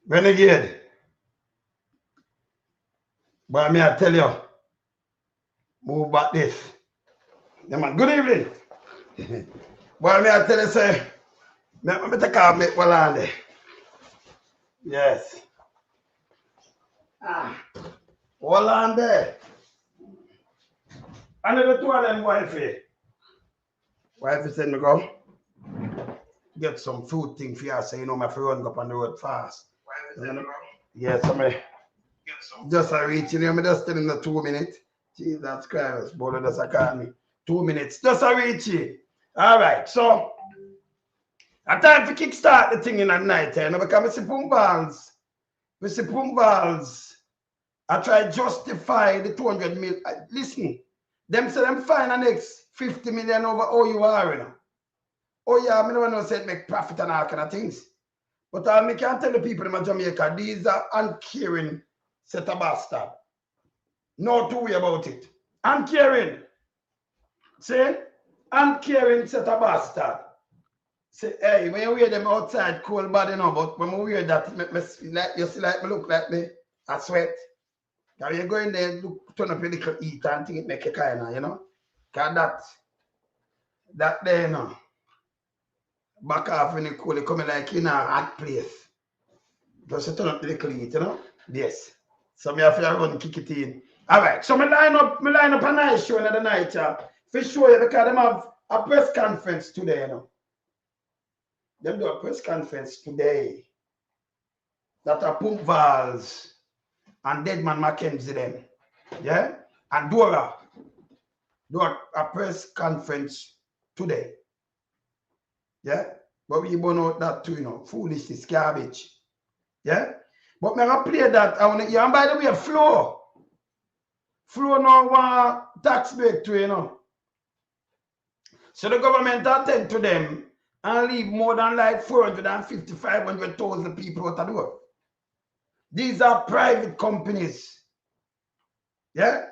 Renegade. But me I tell you, move back this. Yeah, man. Good evening. Well, me I tell you, say, me take off me Walande. Yes. Ah, Walande. Another two of them wifey. Wifey said me go get some food thing for you, so you know my friend run up on the road fast. You know? Yes, I mean, just a reach, you know, me just tell him the 2 minutes. Jesus Christ, boy, just a call me. 2 minutes, just a reach. All right, so a time for kickstart the thing in the night, you know, because Mr. Pumbals, Mr. Pumbals, I try to justify the 200 million. Listen, them say them find the next 50 million over all you are, you know. Oh yeah, I don't know say it make profit and all kind of things. But I can tell the people in Jamaica, these are uncaring set of bastard. No two way about it. Uncaring. See? Uncaring set of bastard. Say, hey, when you wear them outside, cold body, you know, but when we wear that, it make me feel like, you see like me look like me, I sweat. Now you go in there, look, turn up your little eat and think it make you kind of, you know? Because that there, you know, back off when you cool, it coming like in a hot place. Just turn up the little eat, you know? Yes. So me have to run kick it in. All right. So me line up a nice show in the night, for show you because them have a press conference today, you know. Them do a press conference today. That are Pums Vaz and Deadman Mackenzie them. Yeah? And Dora do a press conference today. Yeah? But we burn out that too, you know. Foolishness, garbage. Yeah? But me I play that. I want to hear. And by the way, Flo now want tax break too, you know. So the government attend to them and leave more than like 450, 500,000 people out of the door. These are private companies. Yeah?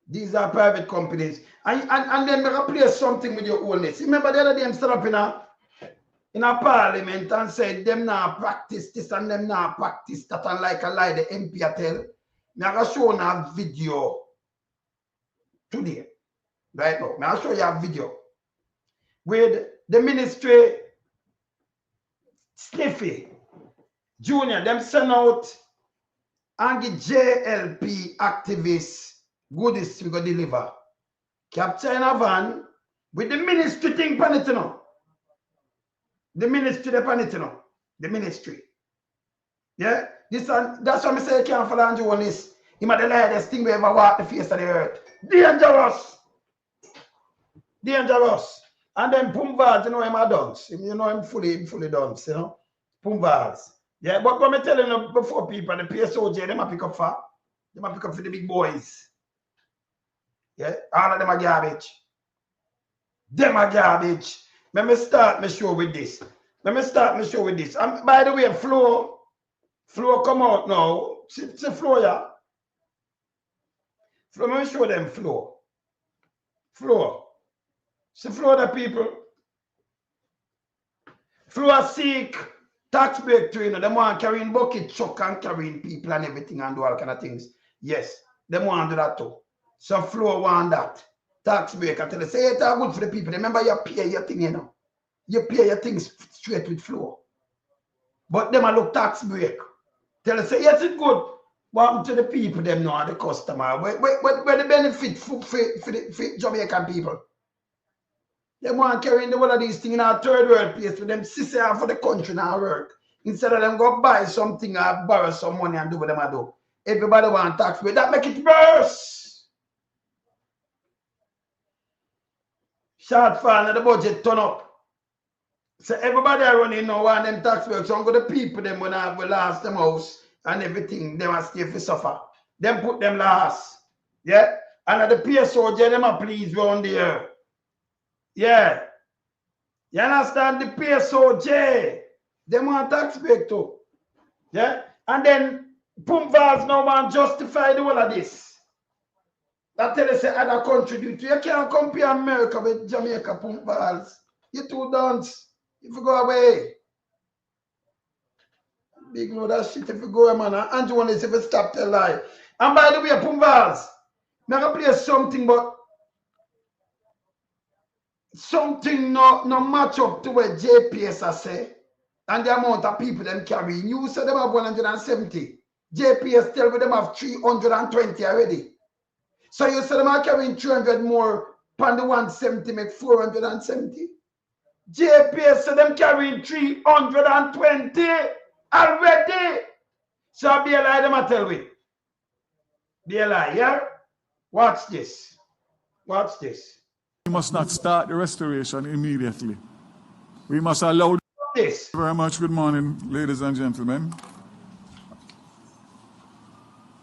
These are private companies. And then they replace something with your owners. Remember the other day I'm still up in a parliament and said them now practice this and them now practice that, and like a lie the MP tell. Me I show you a video today. Right now. Me I show you a video with the ministry Sniffy Junior, them send out and the JLP activists goodies we go deliver. Capture in a van with the ministry thing pan it, you know. The ministry the pan it, you know. The ministry. Yeah? This one, that's why I say you can't follow Andrew on this. He might the lightest thing we ever walk the face of the earth. Dangerous! Dangerous. And then Pums Vaz, you know him a dunce. You know him fully dunce, you know. Pums Vaz. Yeah, but when I tell you before people, the PSOJ, they might pick up for. They might pick up for the big boys. Yeah, all of them are garbage. Them are garbage. Let me start my show with this. And by the way, Flo come out now. See Flo, yeah. Flo, let me show them Flo. See Flo, the people. Flo Seak. Tax breakthrough, you know, them want carrying bucket truck and carrying people and everything and do all kind of things. Yes, them want to do that too. So Flo want that. Tax break. I tell you, say it's good for the people. Remember you pay your thing, you know. You pay your things straight with Flo. But them a look tax break. Tell us, say yes, it's good. What to the people, them know, the customer. Where the benefit for the Jamaican people? They want carrying the one of these things in our third world place for them sister for the country now work. Instead of them go buy something or borrow some money and do what them I do. Everybody want tax break. That make it worse. Shortfall of the budget turn up. So everybody are running now want them tax break. So I'm going to people them when I will last them house and everything. They want to stay for suffer. Them put them last. Yeah? And the PSOJ them are please round there. Yeah. You understand? The PSOJ, they want tax break too. Yeah? And then Pums Vaz now want justify the whole of this. That tell us other country do it. You can't compare America with Jamaica, Pums Vaz. You two dance. If you go away. Big load of shit if you go, man. And Andrew wants if you stop tell lie. And by the way, Pums Vaz, I'm going to play something, but something no match up to what JPS I say. And the amount of people them carry. You said them have 170. JPS tell me them have 320 already. So you said them are carrying 300 more, pan the 170 make 470. JPS said them carrying 320 already. So be a lie, them I tell me. Be a lie, yeah? Watch this. Watch this. We must not start the restoration immediately. We must allow this. Very much. Good morning, ladies and gentlemen.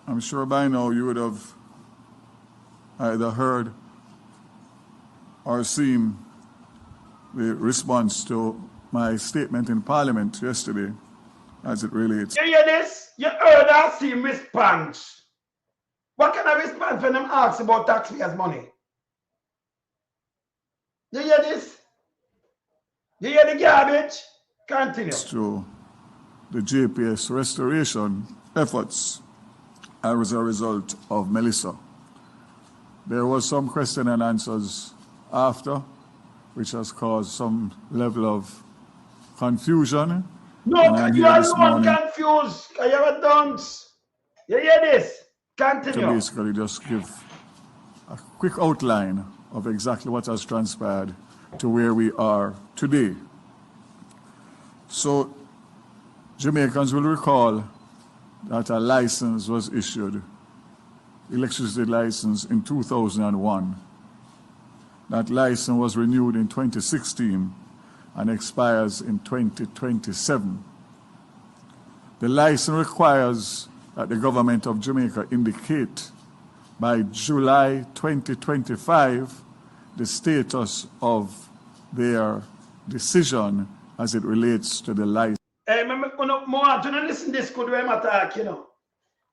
I'm sure by now you would have either heard or seen the response to my statement in Parliament yesterday as it relates. You hear this? You heard or seen response. What kind of response when them ask about taxpayers' money? You hear this? You hear the garbage? Continue. To the JPS restoration efforts as a result of Melissa. There was some question and answers after, which has caused some level of confusion. No, you are not confused. You have a dunce. You hear this? Continue. To basically just give a quick outline of exactly what has transpired to where we are today. So, Jamaicans will recall that a license was issued, electricity license, in 2001. That license was renewed in 2016 and expires in 2027. The license requires that the government of Jamaica indicate by July 2025 the status of their decision as it relates to the license. Hey, I don't listen to this good way I talk, you know.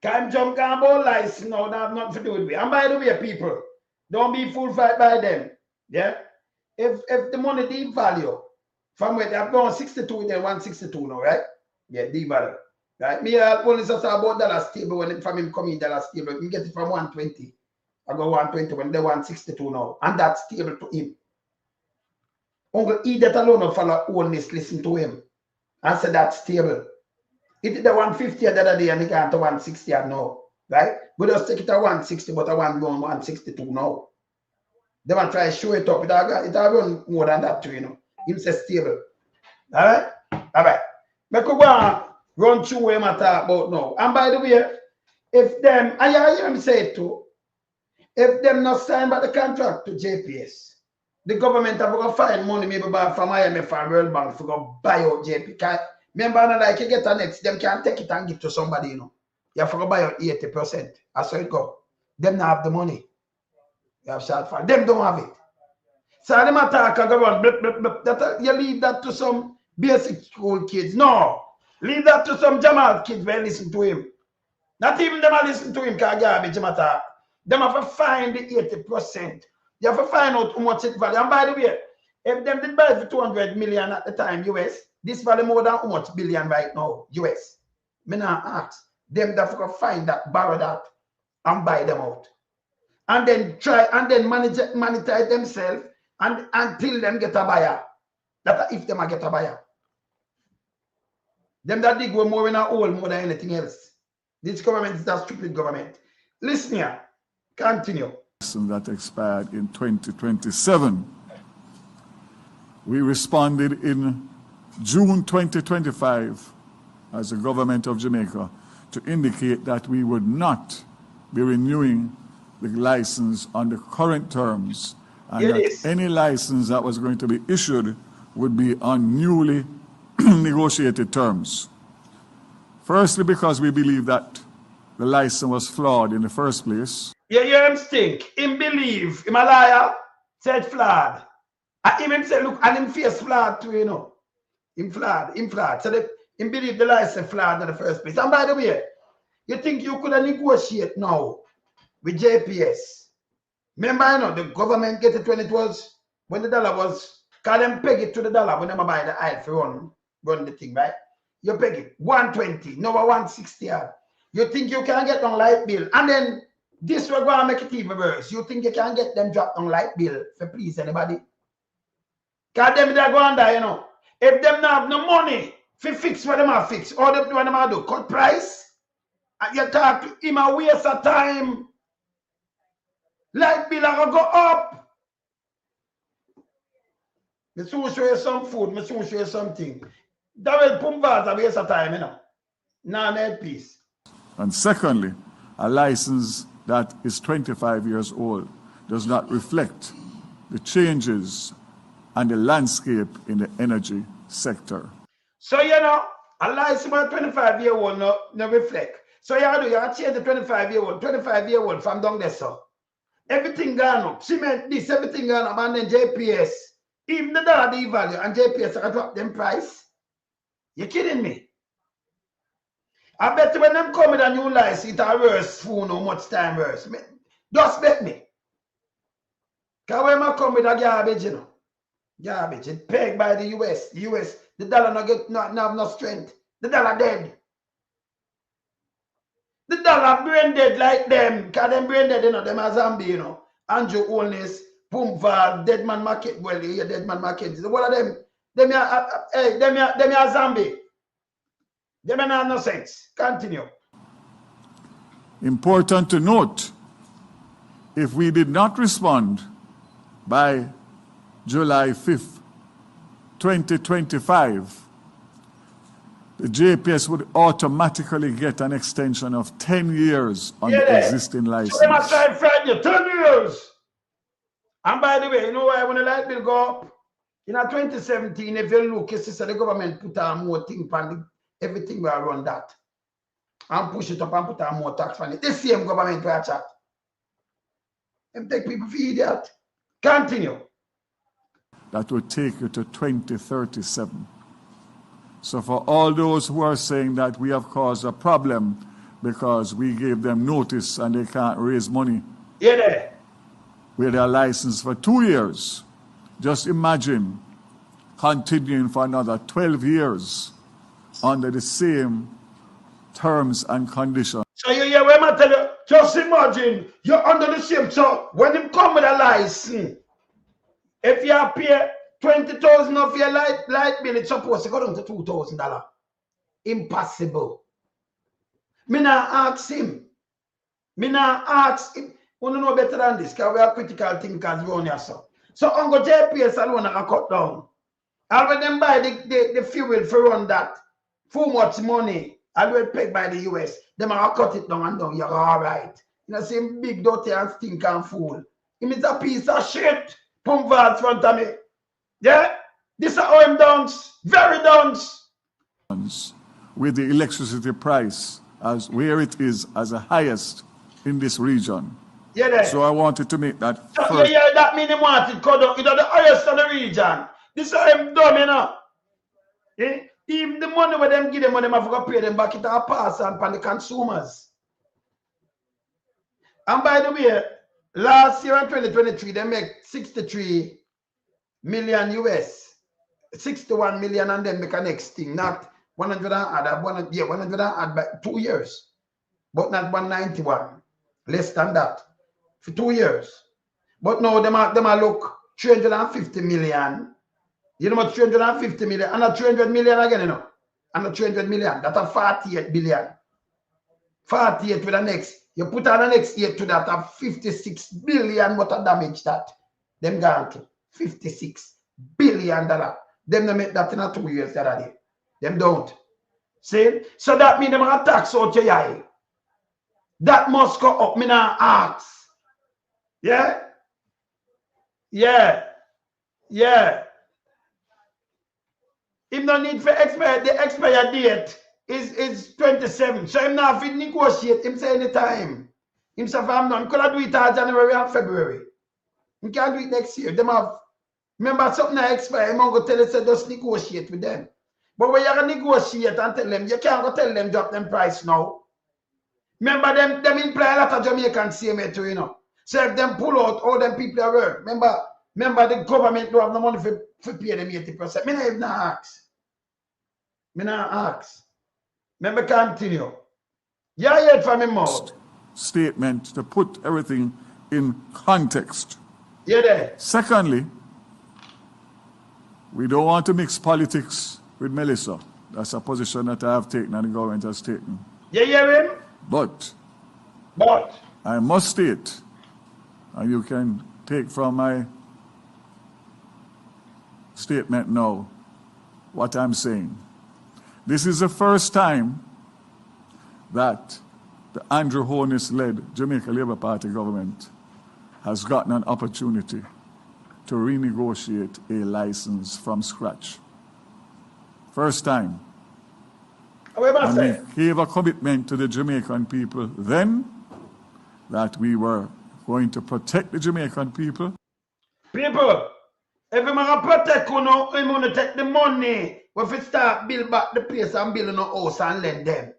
Can't jump about license now, that have nothing to do with me. And by the way, people, don't be fooled by them. Yeah? If the money devalue, from where they have gone 62, they're 162 now, right? Yeah, devalue. Right? Me only just about dollar stable when from him coming dollar stable. You get it from 120. I go 120 when they're 162 now. And that's stable to him. Uncle E that alone follow all this, listen to him. And say that's stable. It did the 150 the other day and it got to 160 now. Right? We just take it to 160, but I want going 162 now. They want to try to show it up. It run more than that too, you know. Him say stable. Alright? Alright. But go on, run through what I talk about now. And by the way, if them, and you hear me say it too, if them not sign back the contract to JPS, the government have to find money maybe from IMF and World Bank to go buy out JP. Remember, like you get a next, them can't take it and give to somebody, you know. You have to go buy out 80%. That's how it go. Them not have the money. You have short fall. Them don't have it. So them attack and go on, blip, blip, blip. That, you leave that to some basic school kids. No. Leave that to some Jamal kids when listen to him. Not even them listen to him because garbage matter. Them have to find the 80%. You have to find out how much it value. And by the way, if them did buy for 200 million at the time, US, this value more than how much billion right now, US. Me not ask. Them have to find that, borrow that, and buy them out. And then try and then monetize themselves and until them get a buyer. That if them get a buyer. Them that dig go more in a hole more than anything else. This government is a stupid government. Listen here. Continue. That expired in 2027. We responded in June 2025 as the government of Jamaica to indicate that we would not be renewing the license on the current terms and that any license that was going to be issued would be on newly negotiated terms. Firstly, because we believe that the license was flawed in the first place. Yeah, you hear him stink. Him believe. Him a liar. Said flawed. And him say, look, and him face flawed too, you know. Him flawed. Him flawed. So him believe the license flawed in the first place. And by the way, you think you could negotiate now with JPS? Remember, you know, the government get it when it was, when the dollar was, because them peg it to the dollar when they buy the oil for run the thing, right? You peg it 120, no 160. You think you can get on light bill, and then this will go and make it even worse. You think you can get them dropped on light bill for please anybody? Because them they go under, you know. If them not have no money to fix what them have fix, all them do what them have do, cut price, and you talk to him a waste of time. Light bill are go up. Me soon show you some food, me soon show you something. Daryl Pums Vaz a waste of time, you know. Nah, no peace. And secondly, a license that is 25 years old does not reflect the changes and the landscape in the energy sector. So, you know, a license about 25-year-old no reflect. So, you change the 25-year-old from down there, so. Everything gone up. Cement, this, everything gone up, and then JPS. Even the dollar devalue and JPS are drop them price. You kidding me? I bet when them come with a new license, it's a worse phone, how much time worse. Just bet me. Because when I come with a garbage, you know. Garbage. It's pegged by the US. The US, the dollar not have no strength. The dollar dead. The dollar brain dead like them. Because them brain dead, you know, them a zombie, you know. Andrew Holness, Pums Vaz, Dead Man Market, well, yeah, Dead Man Market. What of them? Them are zombie. Them are no sense. Continue. Important to note, if we did not respond by July 5th, 2025, the JPS would automatically get an extension of 10 years on the existing license. So they must try and find you 10 years. And by the way, you know why when the light bill go up? In 2017, if you look, you see the government put on more things on everything will run that. And push it up and put on more tax on it. The same government will chat. Them take people for idiot. Continue. That would take you to 2037. So for all those who are saying that we have caused a problem because we gave them notice and they can't raise money. Yeah, there. With their license for 2 years. Just imagine continuing for another 12 years under the same terms and conditions. So you hear what I tell you? Just imagine you're under the same. So when you come with a license, if you pay 20,000 of your light bill, it's supposed to go down to $2,000. Impossible. Me not ask him. Me not ask him. We don't know better than this because we are critical thinkers around here. So Uncle JPS alone are cut down. And when them buy the fuel for run that, for much money, I will pay by the US, them are cut it down and down. You're all right. You know, same big dirty and stink and fool. Him is a piece of shit. Pums Vaz front of me. Yeah? This is how him dance. Very dance. With the electricity price as where it is as the highest in this region. Yeah, there. So I wanted to make that so, first. yeah, that means he wanted cut down. It's the highest in the region. This is how him done, you know. Eh? Even the money where them give them money, have to pay them back, it all pass on the consumers. And by the way, last year in 2023, they make 63 million US, 61 million, and then make a next thing, not 100 and add, 100 and add by 2 years, but not 191, less than that, for 2 years. But now them are look 350 million. You know what 350 million? And a 300 million again, you know. And a 300 million. That's a 48 billion. 48 with the next. You put on the next 8 to that, a 56 billion what a damage that. Them gone to $56 billion. Them don't make that in a 2 years the other day. Them don't. See? So that means them are tax out your eye. That must go up. Me now ask. Yeah? Yeah. Yeah. Him no need for expire. The expire date is 27. So him now fit negotiate. Him say anytime. Him say I'm not. Could I do it in January and February? He can't do it next year. Them have. Remember something that expire. Him go tell us just negotiate with them. But when you gonna negotiate and tell them, you can't go tell them drop them price now. Remember them imply a lot of Jamaicans say me too, you know. So if them pull out, all them people are work. Remember the government don't have no money for pay them 80%. Me not even ask. Me not ask. Me continue. You heard from him mouth. Statement to put everything in context. You there? Secondly, we don't want to mix politics with Melissa. That's a position that I have taken and the government has taken. You hear him? But But I must state, and you can take from my statement now what I'm saying. This is the first time that the Andrew Holness-led Jamaica Labour Party government has gotten an opportunity to renegotiate a license from scratch. First time. And we gave a commitment to the Jamaican people then that we were going to protect the Jamaican people. People, if you want to protect you, you want to take the money. If you start build back the place and build a house and lend them.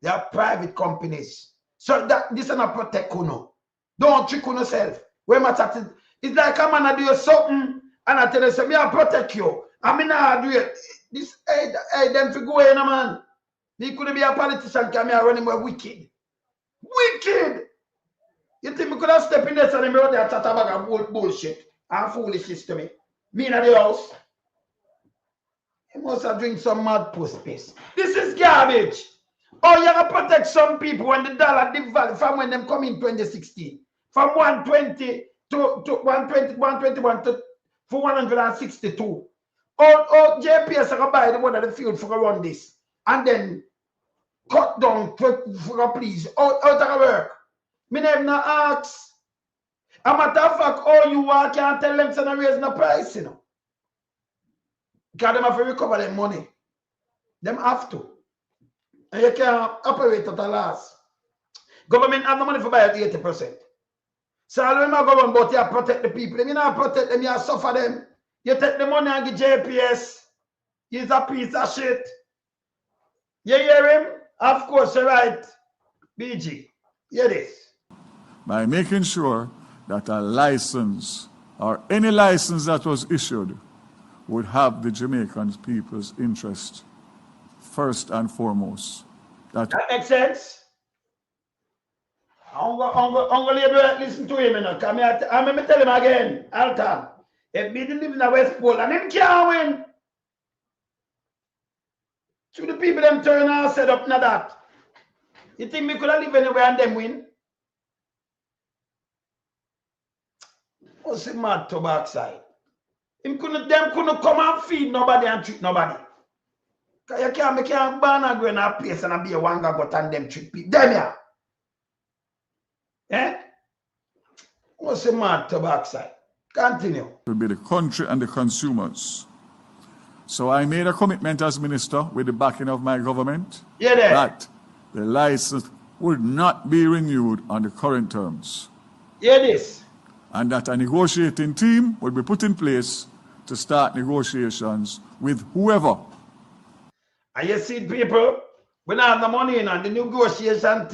They are private companies. So that this is not protect you. Don't trick yourself. It's like a man do something and I tell you, say, I protect you. I mean, I do it. This, hey, them to go in, man. He couldn't be a politician, come here running more wicked. Wicked! You think we could have stepped in there and they chat about bullshit and foolishness to me? Me in the house. He must have drink some mad post piss. This is garbage. Oh, you have to protect some people when the dollar devalued from when them come in 2016. From 120 to 121 to 462. Oh, JPS are buy the one of the field for run this. And then cut down for please. Out of work. Me never not ask. A matter of fact, all you are can't tell them to raise the price, you know. Because them have to recover their money. Them have to. And you can't operate at a loss. Government have the money for buy at 80%. So I don't know government, but you protect the people. You not protect them, you suffer them. You take the money and give JPS. He's a piece of shit. You hear him? Of course, you're right. BG. Hear this. By making sure that a license or any license that was issued would have the Jamaican people's interest first and foremost. That makes sense. I'm going to listen to him. I'm going to tell him again. Alton. If we live in the West Pole and him can't win. To the people them turn and set up now that. You think we could have live anywhere and them win? What's the mad to backside? Them couldn't come and feed nobody and treat nobody. Because you can't ban and go in a place and be a one got and them treat people. Them yeah. Eh? What's the mad to backside? Continue. Will be the country and the consumers. So I made a commitment as minister with the backing of my government that the license would not be renewed on the current terms. Hear this. And that a negotiating team would be put in place to start negotiations with whoever. And you see people, we don't have the money in and the negotiation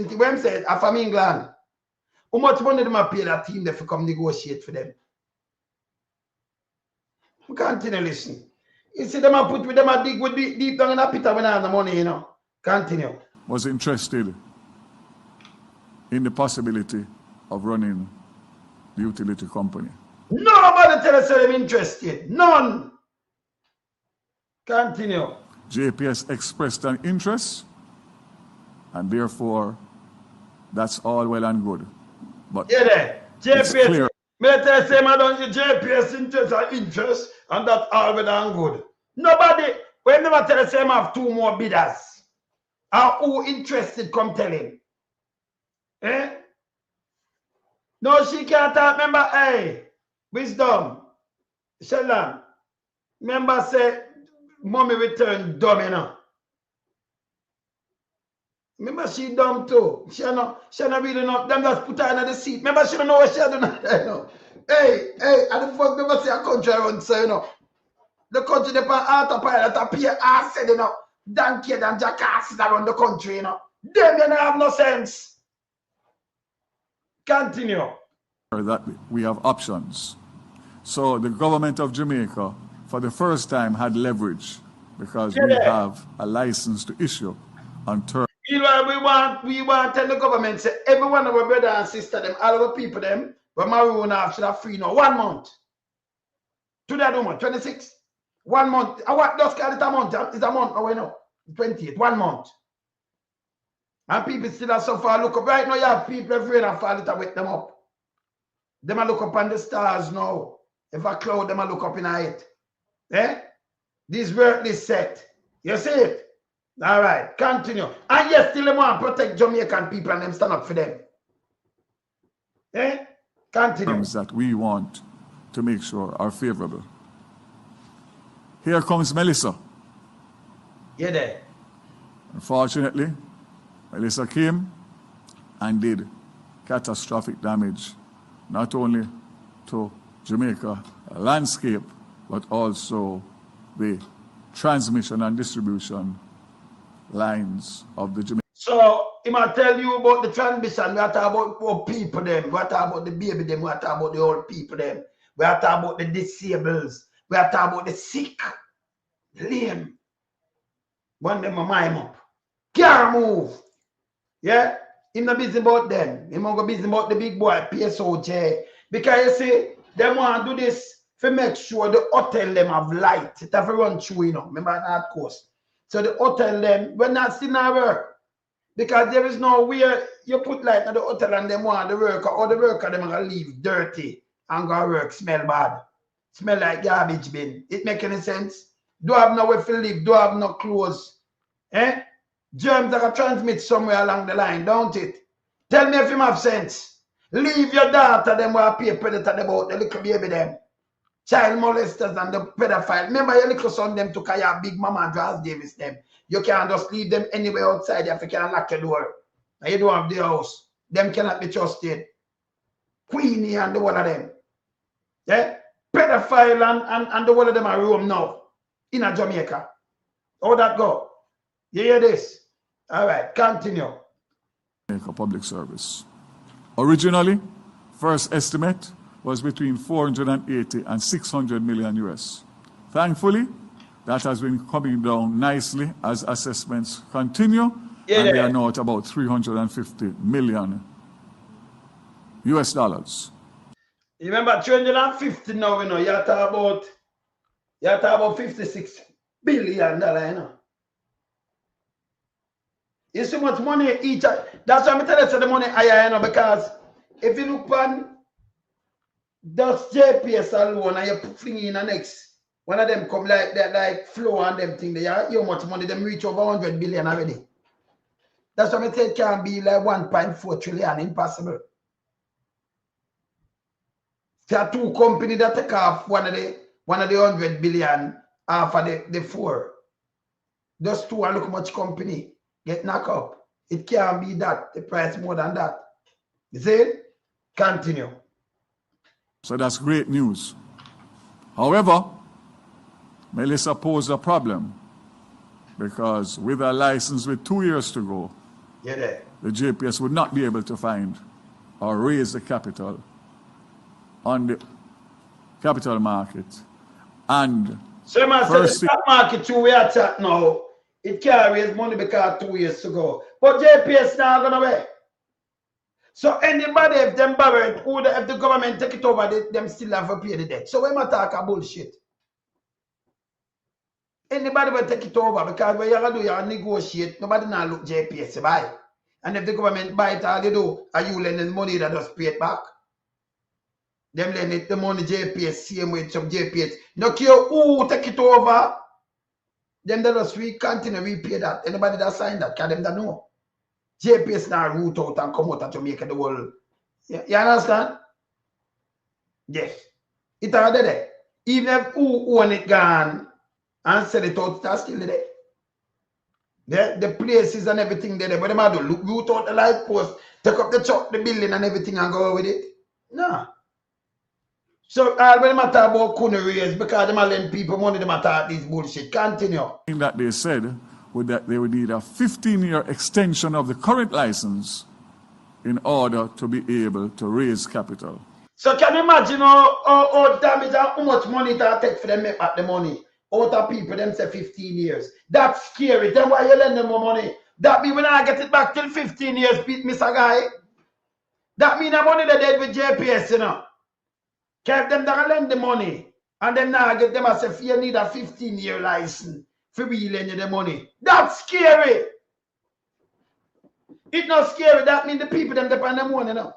team, when said, I'm from England. How much money do I pay that team to come negotiate for them? We continue listen. You see them put with them a dig with deep down in a pit when I have the money, you know. Continue. Was interested in the possibility of running the utility company. Nobody tell us they're interested. None. Continue. JPS expressed an interest, and therefore that's all well and good. But yeah, there. JPS. May I tell you, I don't see JPS interest, and that's all well and good. Nobody, when never tell us I have two more bidders. And who interested, come tell him. Eh? No, she can't talk. Remember, hey, wisdom. Sheldon. Remember, say, mommy returned dumb, you know. Remember, she dumb too. She not really know. Them just put her in the seat. Remember, she don't know what she doing. You know. Hey, and the fuck never say a country around, so you know. The country they put autopilot appear ass said, you know, donkey and jackasses around the country, you know. Them you don't have no sense. Continue. That we have options. So the government of Jamaica, for the first time, had leverage because we have a license to issue on terms. You know, we want to tell the government, say, every one of our brother and sister, them, all our people, them, but Maroon should have free now. 1 month. To that woman, 26. 1 month. I want just call it a month. It's a month. Oh, no. 28. 1 month. And people still are so far look up. Right now, you have people afraid and fall it and wake them up. Them a look up on the stars now. If a cloud, them a look up in it. Eh? This work is set. You see it? All right, continue. And yes, still them want to protect Jamaican people and them stand up for them. Eh? Continue. Terms that we want to make sure are favorable. Here comes Melissa. Yeah, there. Unfortunately, Melissa came and did catastrophic damage, not only to Jamaica landscape, but also the transmission and distribution lines of the Jamaica. So, he might tell you about the transmission. We are talking about people them. We are talking about the baby them. We are talking about the old people them. We are talking about the disabled. We are talking about the sick, lame. One them a mime up. Can't move. Yeah? Him not busy about them. Him not go busy about the big boy, PSOJ. Because you see, they want to do this to make sure the hotel them have light. It have to run through, you know. Remember that course. So the hotel them, when not still not work. Because there is no way you put light at the hotel and them want the worker, or the worker them gonna leave dirty and go work, smell bad. Smell like garbage bin. It make any sense? Don't have nowhere to live, don't have no clothes. Eh? Germs are gonna transmit somewhere along the line, don't it? Tell me if you have sense. Leave your daughter, them will pay predator about the little baby them. Child molesters and the pedophile. Remember your little son them took your big mama and Charles Davis them. You can't just leave them anywhere outside if you can't lock your door. And you don't have the house. Them cannot be trusted. Queenie and the one of them. Yeah? Pedophile and the one of them are room now. In a Jamaica. How that go? You hear this? All right, continue. Jamaica Public Service. Originally, first estimate was between 480 and 600 million US. Thankfully, that has been coming down nicely as assessments continue, and they are now at about 350 million US dollars. You remember 350 now, you know, you talk about 56 billion dollars, you know. You see much money each. That's why I'm telling you the money higher, you know, because if you look on just JPS alone and you fling in the next, one of them come like that, like flow and them thing, they are how much money them reach over 100 billion already. That's why I say it can be like 1.4 trillion, impossible. There are two companies that take off one of the 100 billion off of the four. Those two are look much company get knocked up. It can't be that, the price more than that. You see? Continue. So that's great news. However, Melissa posed a problem because with a license with 2 years to go, the JPS would not be able to find or raise the capital on the capital market. And so man said the stock market too we are chat now, it can't raise money because 2 years to go. But JPS now gonna wait. So anybody if them borrow it, or if the government take it over, them still have to pay the debt. So we might talk about bullshit. Anybody will take it over because when you do, you negotiate. Nobody now look JPS to buy. And if the government buy it, all you do, are you lending money that just pay it back? Them lending the money JPS, same with some JPS. No care who take it over. Them that just continue to repay that. Anybody that sign that, can them that know. JPS now root out and come out and Jamaica the world. You understand? Yes. It are there. Even if who own it gone and sell it out, that's still there. The places and everything there. But they might do root out the light post, take up the truck, the building and everything and go with it. No. So all when they matter about couldn't raise because they might lend people money, they matter these bullshit. Continue. That they said that they would need a 15-year extension of the current license in order to be able to raise capital. So can you imagine how damage and how much money it take for them make back the money? out of people, them say 15 years. That's scary. Then why you lend them more money? That mean when I get it back till 15 years, Mr. Guy. That mean I'm only the dead with JPS, you know. Keep them that lend the money. And then now get them as if you need a 15-year license for we lend you the money. That's scary. It's not scary. That means the people them depend on the money now.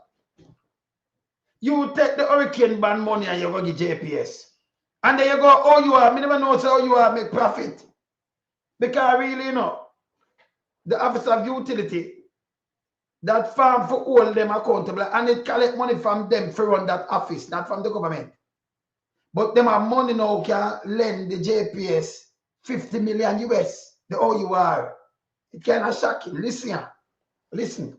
You take the hurricane band money and you go get JPS. And then you go, oh, you are. I never know how you are make profit. Because really, you know, the office of utility, that farm for all them accountable, and it collect money from them for run that office, not from the government. But them have money now can lend the JPS 50 million US, the OUR. It kind of shocking. Listen here. Listen.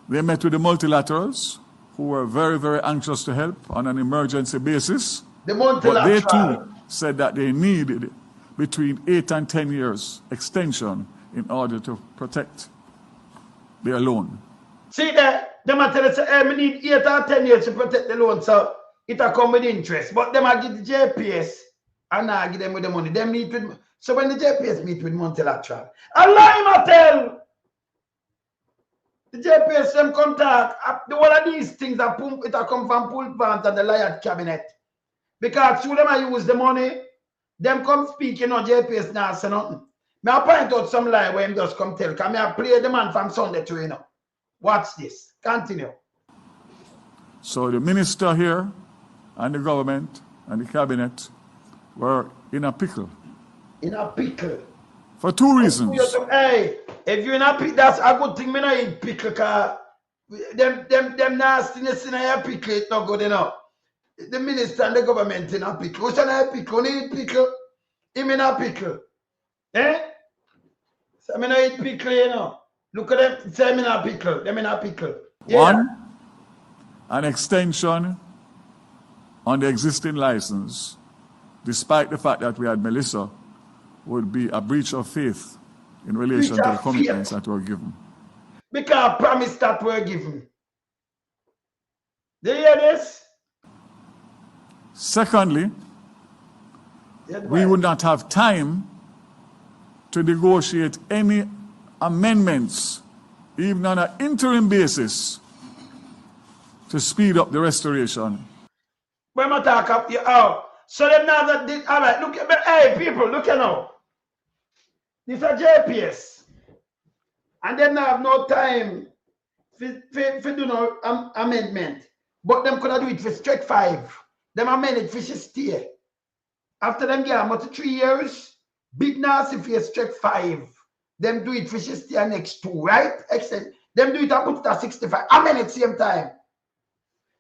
They met with the multilaterals, who were very, very anxious to help on an emergency basis. The multilateral. But they too said that they needed between 8 and 10 years extension in order to protect their loan. See that? Them are telling us, hey, we need 8 or 10 years to protect the loan, so it'll come with interest. But them are give the JPS and I give them with the money. Them meet with, so when the JPS meet with multilateral, Allah him tell the JPS them contact the one of these things that pump it'll come from Pumps Vaz and the Lion cabinet. Because through them I use the money, them come speak, you know, JPS now say nothing. Me I point out some lie where him just come tell, because me I play the man from Sunday to, you know. Watch this. Continue. So the minister here and the government and the cabinet were in a pickle. In a pickle. For two reasons. Hey, if you're in a pickle, that's a good thing. Me not eat pickle, because them nastiness in a pickle, it's not good enough. The minister and the government in a pickle. Who's in a pickle? Who eat pickle? Him in a pickle. Eh? So I not eat pickle, you know. Look at them, say I'm in a pickle. Them in a pickle. Yeah. One, an extension on the existing license, despite the fact that we had Melissa, would be a breach of faith in relation to the commitments that were given. Because promise that were given. Do you hear this? Secondly, we would not have time to negotiate any amendments, even on an interim basis, to speed up the restoration. When I talk up you out, so them now that did all right. Look at hey people, look at now. This is a JPS, and them now have no time for do no amendment. But them could have do it for straight 5. Them amend it for stay. After them get about 3 years, big nasty for straight 5. Them do it for stay next 2, right? Except them do it and put it at 65. Amend it same time.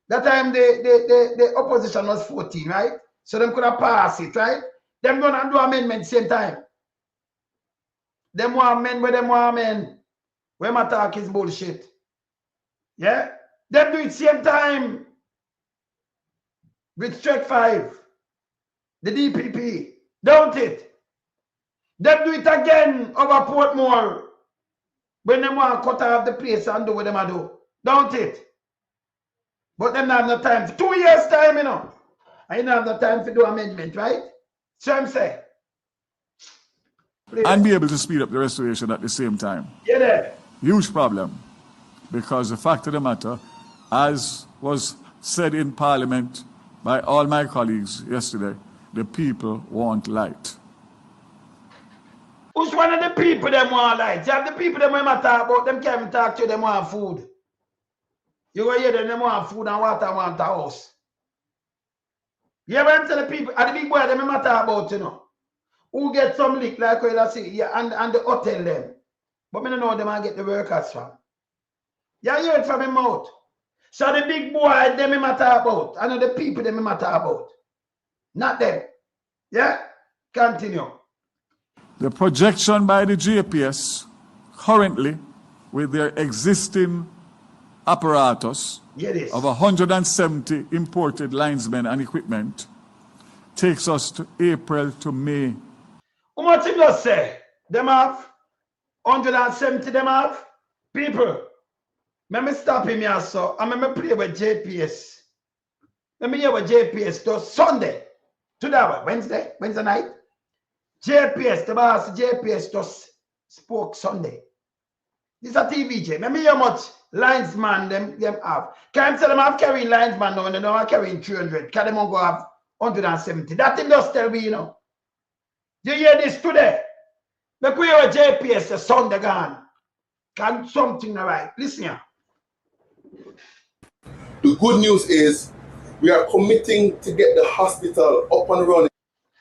That time the opposition was 14, right? So them could have passed it, right? Them gonna do amendment same time. Them want amend where them want amend. Where my talk is bullshit. Yeah? Them do it same time. With strike 5. The DPP. Don't it? Them do it again over Portmore. When them want to cut off the place and do what them do. Don't it? But them not have no time. For 2 years time, you know. I don't have no time to do amendment, right? So I'm saying. And be able to speed up the restoration at the same time. Yeah, there. Huge problem. Because the fact of the matter, as was said in Parliament by all my colleagues yesterday, the people want light. Who's one of the people them want light? You have the people them when I talk about, them can't even talk to you, them want food. You go hear them want food and water want a house. You ever tell the people, and the big boy them I talk about, you know, who get some lick like what you see, yeah, and the hotel them. But I don't know them I get the workers from. You hear it from him mouth. So the big boy them I talk about, and the people them I talk about. Not them. Yeah? Continue. The projection by the JPS currently with their existing apparatus of 170 imported linesmen and equipment takes us to April to May. How much you just say? Them have 170 them have? People. Let me stop him here, so I'm going to play with JPS. Let me hear what JPS does Sunday. Today, Wednesday night. JPS, the boss, JPS just spoke Sunday. This is a TVJ. Remember how much linesman them have. Can't tell them have carrying linesman now and they don't have carrying 300. Can them go have 170. That thing just tell me, you know. You hear this today? Look where JPS the Sunday gone. Can something right? Listen here. The good news is we are committing to get the hospital up and running.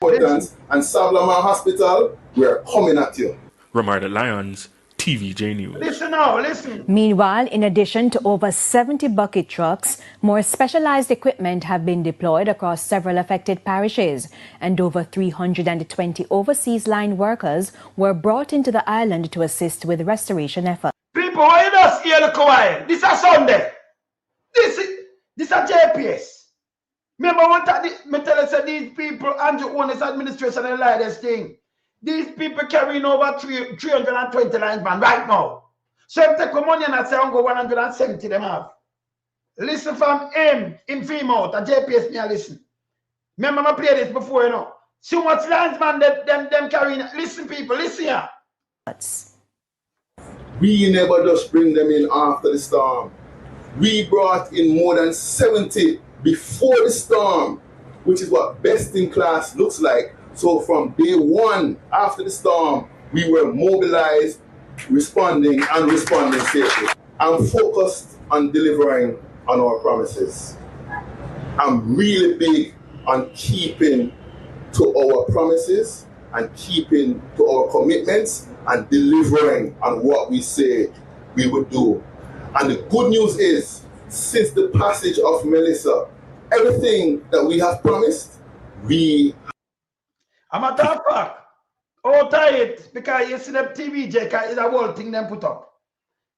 And Savlaman Hospital, we are coming at you. Ramarda Lyons, TVJ News. Listen now, listen. Meanwhile, in addition to over 70 bucket trucks, more specialized equipment have been deployed across several affected parishes, and over 320 overseas line workers were brought into the island to assist with restoration efforts. People, why you just hear the choir? This is Sunday. This is a JPS. Remember what I tell you, say these people, Andrew owns administration and like this thing. These people carrying over 320 linesmen right now. So if they come on and I say, I'm going 170 them have. Listen from him fame out, a JPS me listen. Remember I played this before, you know. So much linesman them carrying. Listen people, listen here. We never just bring them in after the storm. We brought in more than 70 before the storm, which is what best in class looks like. So from day one after the storm, we were mobilized, responding safely. I'm focused on delivering on our promises. I'm really big on keeping to our promises and keeping to our commitments and delivering on what we say we would do. And the good news is, since the passage of Melissa, everything that we have promised, we... I'm a talk back. Oh, tight, because you see them TVJ, it's a whole thing them put up.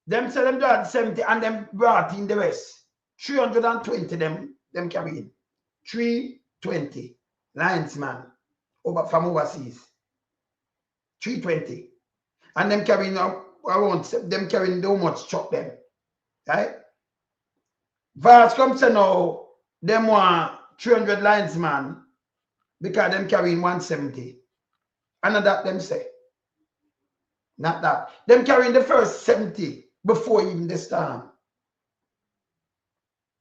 Them say them do 70 and them brought in the rest. 320 them carrying. 320 linesman from overseas. 320. And them carrying around, them carrying how much truck them. Right? Vaz come say now, them want 300 linesman because them carrying 170. And not that them say. Not that. Them carrying the first 70 before even the storm.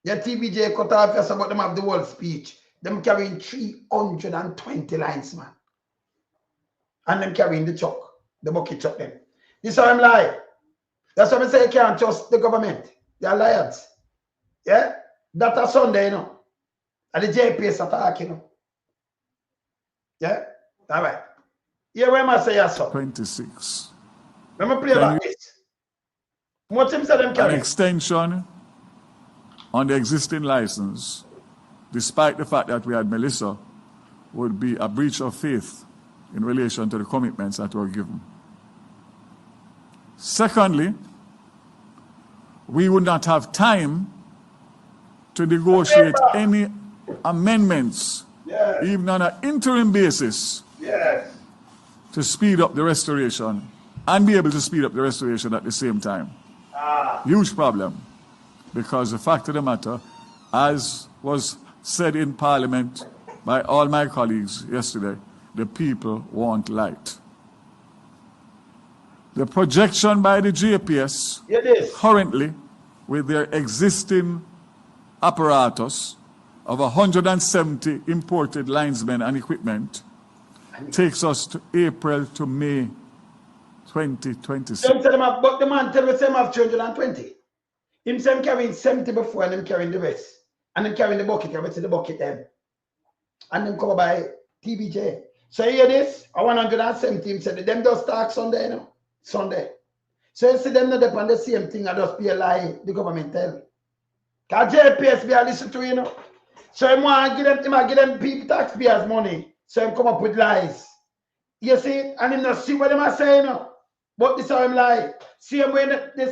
Your TVJ cut off yes about them have the whole speech. Them carrying 320 linesman. And them carrying the truck, the bucket truck them. This is how I'm lying. That's why I say you can't trust the government. They are liars. Yeah? That's a Sunday, you know. And the JPS attack, you know. Yeah? All right. Yeah, where am I say yes, sir? 26. Let me play about this. What him say them An carry? extension on the existing license, despite the fact that we had Melissa, would be a breach of faith in relation to the commitments that were given. Secondly, we would not have time to negotiate any amendments, even on an interim basis, to speed up the restoration and be able to speed up the restoration at the same time. Huge problem, because the fact of the matter, as was said in Parliament by all my colleagues yesterday, the people want light. The projection by the JPS currently, with their existing apparatus of 170 imported linesmen and equipment, takes us to April to May 2026. But the man tell us him have 320. Him say him carrying 70 before and him carrying the rest. And him carrying the bucket, I see the bucket then. And then come by TVJ. So you hear this? 170 him said them just start Sunday, you know. Sunday. So you see them not upon the same thing, I just be a lie the government tell. Because JPS be a listen to, you know. So him want to give them people taxpayers money. So him come up with lies. You see? And him not see what them are saying, you know. But this is how him lie. See him when the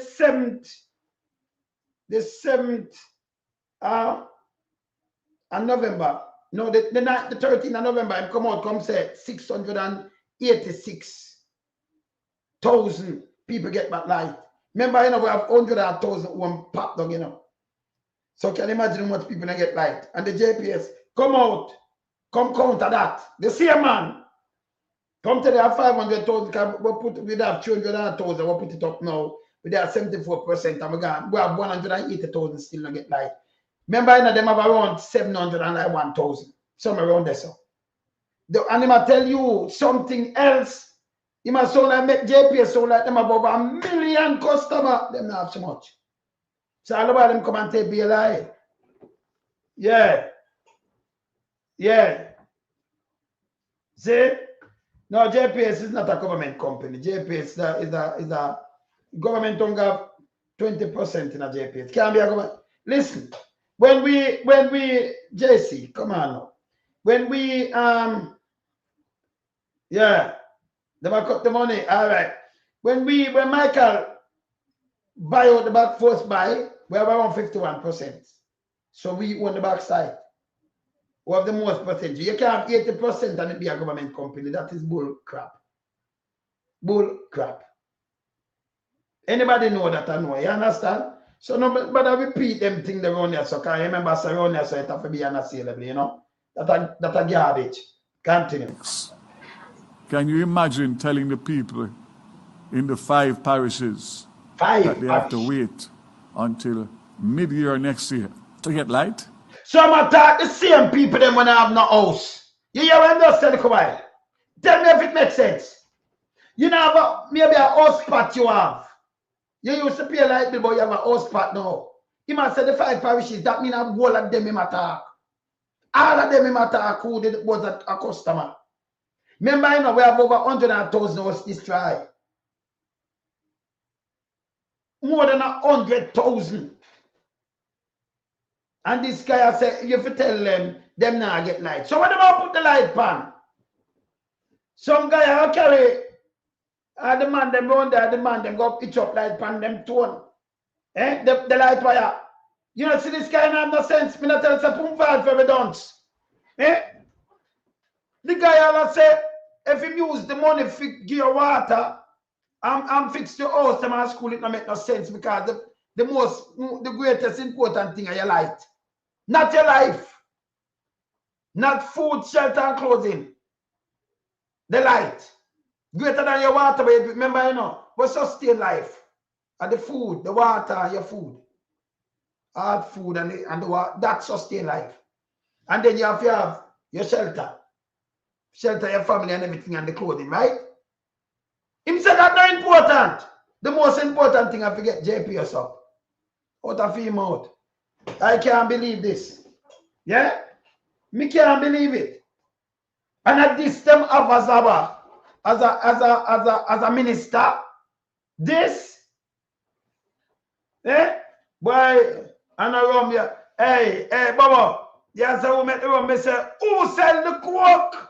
7th of November. No, the 13th of November, him come out, come say 686,000 people get back light. Remember, you know, we have 100,000 one pop dog, you know. So can you imagine how much people get light? And the JPS come out Come counter that. The same man. Come to the 500,000, we have 300,000, we put it up now. We have 74%, and we have 180,000 still not get light. Remember, them have around 701,000. Some around there. So. And I tell you something else. You must sound like make JPS sound like them above 1 million customers. Them not have so much. So all about them come and take BLI. Yeah. Yeah. See? No, JPS is not a government company. JPS is a government don't have 20% in a JPS. Can't be a government. Listen, when we JC, come on now. When we yeah, they might cut the money. All right. When Michael buy out the back first buy, we have around 51%. So we own the back side. We have the most percentage. You can't have 80% and it be a government company. That is bull crap. Bull crap. Anybody know that I know? You understand? So no, but I repeat them things around here. So can you remember around here, so it have to be unassailable, you know? That a garbage. Continue. Can you imagine telling the people in the 5 parishes that they have to wait until mid-year next year to get light? So I'm attack the same people them when I have no house. You hear what I'm just telling you, why? Tell me if it makes sense. You know, have maybe a house spot you have. You used to pay a light bill, but you have a house spot now. You must say the 5 parishes, that means all of them in attack. All of them in attack who was a customer. Remember, you know, we have over 100,000 houses destroyed. More than 100,000. And this guy I say, you have to tell them now get light. So when they put the light pan, some guy will carry the man them run there, the man them go pitch up light pan them tone. Eh? The light wire. You know, see this guy not have no sense. Me not tell us a Pums Vaz for every dance. Eh? The guy will say, if you use the money to give your water and fix your house, them at school, it don't make no sense because the greatest important thing is your light. Not your life. Not food, shelter, and clothing. The light. Greater than your water, but remember, you know, what sustain life? And the food, the water, your food. All food and the water, that sustain life. And then you have your shelter. Shelter your family and everything and the clothing, right? Him said that's not important. The most important thing I forget JPS up. Out of him out. I can't believe this. Yeah? Me can't believe it. And at this time of Azaba as a minister, this, boy, and around here, hey, Baba, yes, I will make the room, me say, who sell the coke?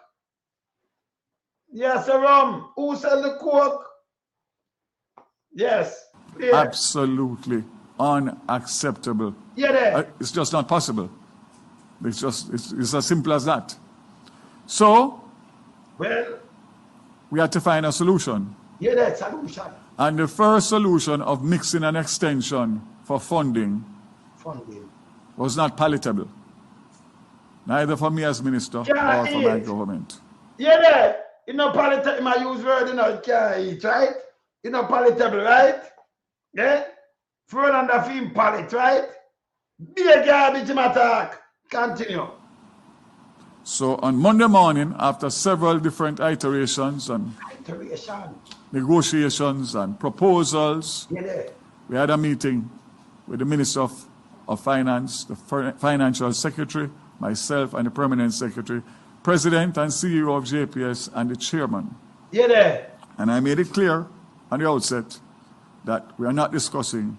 Yes, Ram, who sell the coke? Yes. Yeah. Absolutely unacceptable. Yeah, it's just not possible. It's as simple as that. So, well, we had to find a solution. Yeah, that's a solution. And the first solution of mixing an extension for funding was not palatable. Neither for me as minister or for my government. Yeah, you know, palatable, I use word, you know, it can't eat, right? You know, palatable, right? Yeah? Thrown under film pallet, right? Be a garbage in attack. Continue. So on Monday morning, after several different iterations and negotiations and proposals, we had a meeting with the Minister of Finance, the Financial Secretary, myself and the Permanent Secretary, President and CEO of JPS and the Chairman. And I made it clear on the outset that we are not discussing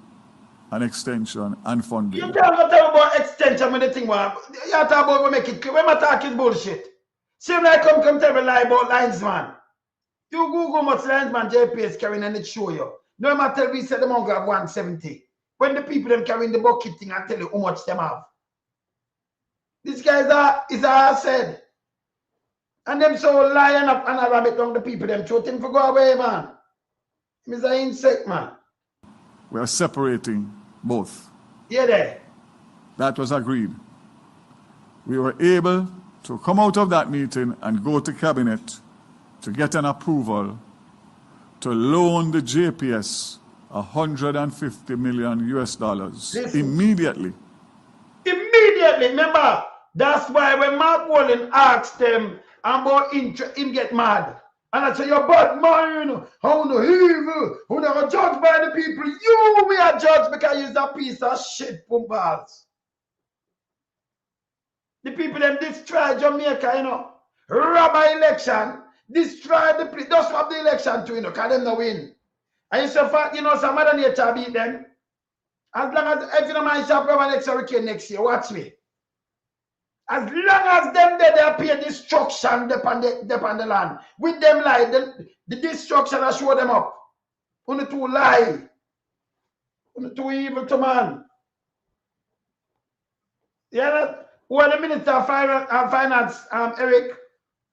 an extension and funding. You can't talk about extension with the thing, man. You talk about we make it clear. When I talk is bullshit. See when I come tell me lie about linesman. You Google much linesman JPS carrying and it show you. No matter tell me say them only have 170. When the people them carrying the bucket thing and tell you how much them have. This guy is a said. And them so lying up and I rabbit down the people them throw him for go away, man. He's an insect, man. We are separating both. Yeah, there. That was agreed. We were able to come out of that meeting and go to cabinet to get an approval to loan the JPS $150 million Listen. immediately. Immediately, remember, that's why when Mark Wallen asked them about him get mad. And I say, you're bad man, how no evil, who never judged by the people. You we are judged because you're a piece of shit, Pums Vaz. The people them destroy Jamaica, you know. Rob an election, destroy the place, just swap the election too, you know, because them no win. And you say, you know, some other nature beat them. As long as, if you don't mind, shall have next hurricane next year, watch me. As long as them they appear destruction upon the land. With them lie, the destruction will show them up. Only to lie. Only too evil to man. Yeah, who are the Minister of Finance, Eric,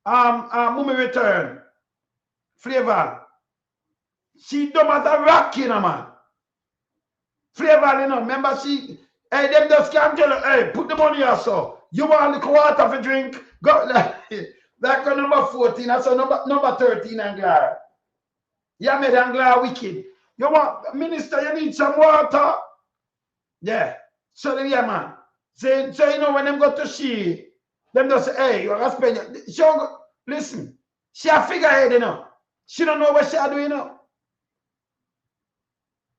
Mummy return. Flavor. She dumb as a rock, you know, man. Flavor, you know, remember she, hey, them just can't tell her, hey, put the money or so. You want the water for drink? Go, like on number 14, that's on number 13, Anglara. You made Anglara wicked. You want, Minister, you need some water? Yeah. So, yeah, man. So you know, when them go to she, them just say, hey, you're going to spend your, she go, listen, she a figurehead, you know. She don't know what she doing, you know.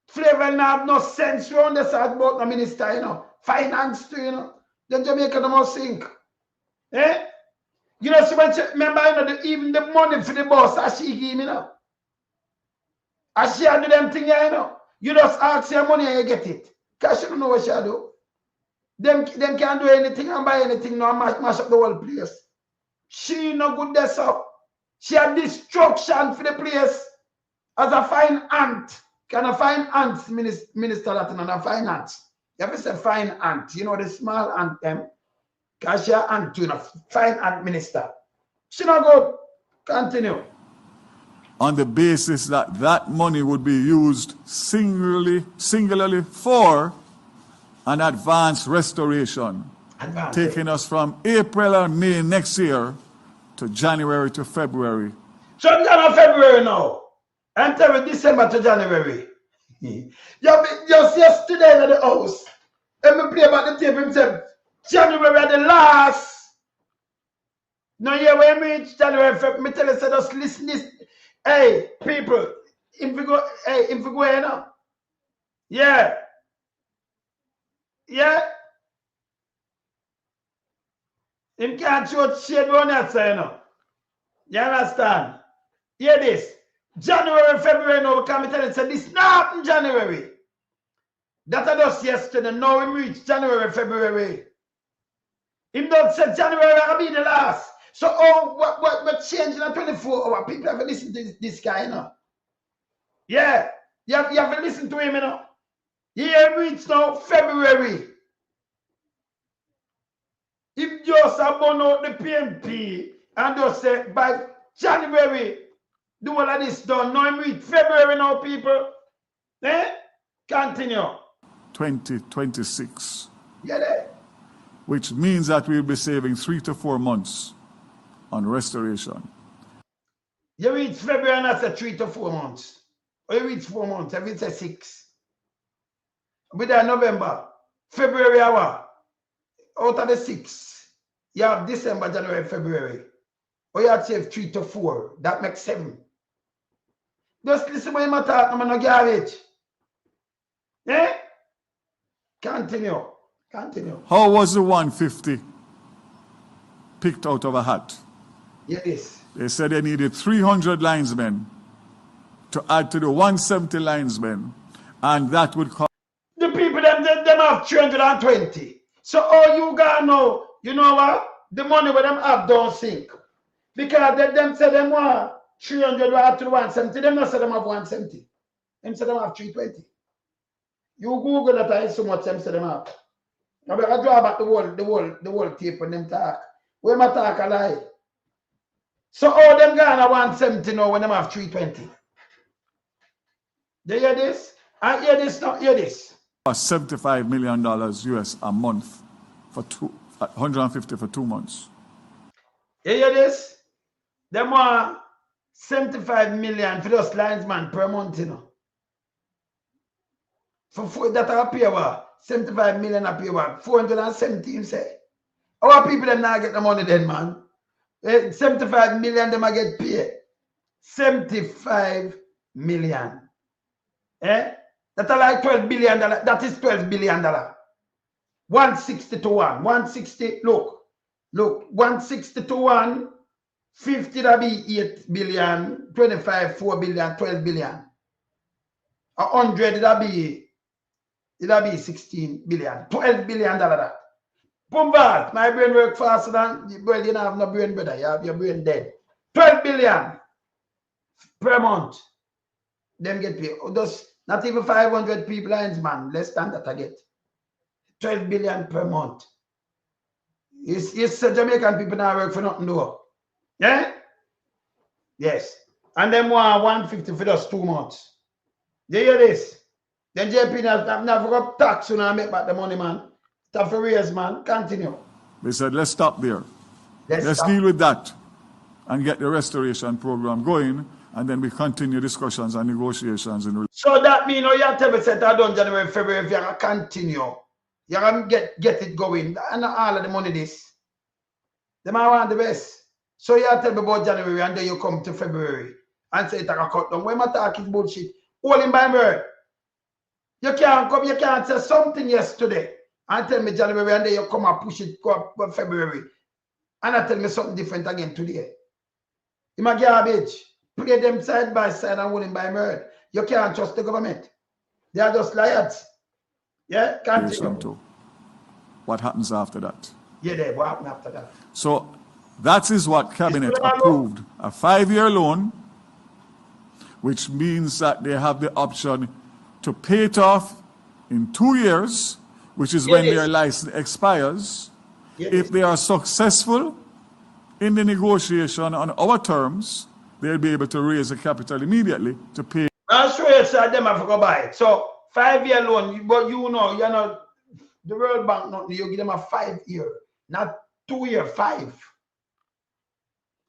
Flavor now have no sense around the side about the minister, you know. Finance too, you know. Then Jamaica don't must sink. Eh? You know, so when she, remember, you know, even the money for the boss, as she give me, you know. As she do them thing, you know. You just ask your money and you get it. Because she don't know what she do. Them can't do anything and buy anything, no, mash up the whole place. She no good this up. She had destruction for the place as a fine ant. Can a fine ant minister that in a fine ant? You have to say fine ant, you know, the small ant them. Because she ant, you know, fine ant minister. She not good. Continue. On the basis that that money would be used singularly for an advanced restoration, taking us from April or May next year to January to February. So it's not February now. Until December to January. Just yesterday in the house, and me play about the tape himself. January at the last. No, yeah, when we reach January, February, me tell you, just listen this. Hey, people, if we go, hey, if we go here now. Yeah. Yeah. Him can't show shade on that side, you know. You understand? Hear this. January, February, now we come and tell you, say this not in January. That I just yesterday. Now we reach January, February. Him don't say January will be the last. So oh, what changing at 24 hours? People have to listen to this guy, you know. Yeah. You have to listen to him, you know. Here reach now February. If just abon out the PMP and just say by January, do all of this done. Now we reach February now, people. Eh? Continue. 2026. Yeah, there. Which means that we'll be saving 3 to 4 months on restoration. You reach February and that's a 3 to 4 months. Or you reach 4 months, if it's a 6. With that November, February hour, out of the 6, you have December, January, February. Or you have to save 3 to 4. That makes 7. Just listen when you talk, no garbage. Eh? Continue. Continue. How was the 150 picked out of a hat? Yes. They said they needed 300 linesmen to add to the 170 linesmen, and that would cost. The people them have 320. So all you got know, you know what? The money with them have don't sink. Because them say them want 300 add to the 170. Them not say them have 170. Them say them have 320. You Google that I so much them say them have. Now I draw back the whole tape when them talk. When I talk a lie. So all them gonna 170 now when them have 320. Do you hear this? I hear this now, hear this. $75 million US a month for 150 for 2 months. You hear this? Them want 75 million for those linesman per month, you know. For that appear what? 75 million appear what? 417 say. Our people them not get the money then, man. 75 million them a get paid. 75 million. Eh? That's like $12 billion. That is $12 billion. 160 to 1. 160, look. 160 to 1. 50 that be 8 billion. 25, 4 billion, 12 billion. 100 that'll be 16 billion. $12 billion. Pums Vaz, my brain work faster than well, you don't have no brain, brother. You have your brain dead. 12 billion per month. Them get paid. Just not even 500 people lines, man. Less than that I get. 12 billion per month. It's Jamaican people now work for nothing though. Yeah? Yes. And them want 150 for just 2 months. You hear this? Then JP never got tax so now make back the money, man. Tough for raise, man. Continue. They said, let's stop there. Let's stop. deal with that and get the restoration program going, and then we continue discussions and negotiations. So that means you have to tell me that done January, February, if you're going to continue. You're going to get it going. And all of the money this. Them I want the best. So you have to tell me about January and then you come to February and say it's a cut down. When I talk is bullshit. All in by word. You can't come, you can't say something yesterday and tell me January and then you come and push it go up February. And I tell me something different again today. In my garbage. Play them side by side and winning by word. You can't trust the government. They are just liars. Yeah? Continue. What happens after that? Yeah, what happened after that? So that is what Cabinet approved. A 5-year loan, which means that they have the option to pay it off in 2 years, which is when their license expires. If they are successful in the negotiation on our terms, they'll be able to raise the capital immediately to pay. I'm sure you said them have to go buy it. So 5-year loan, but you know, you're not the World Bank, not you give them a 5-year, not 2 year, 5.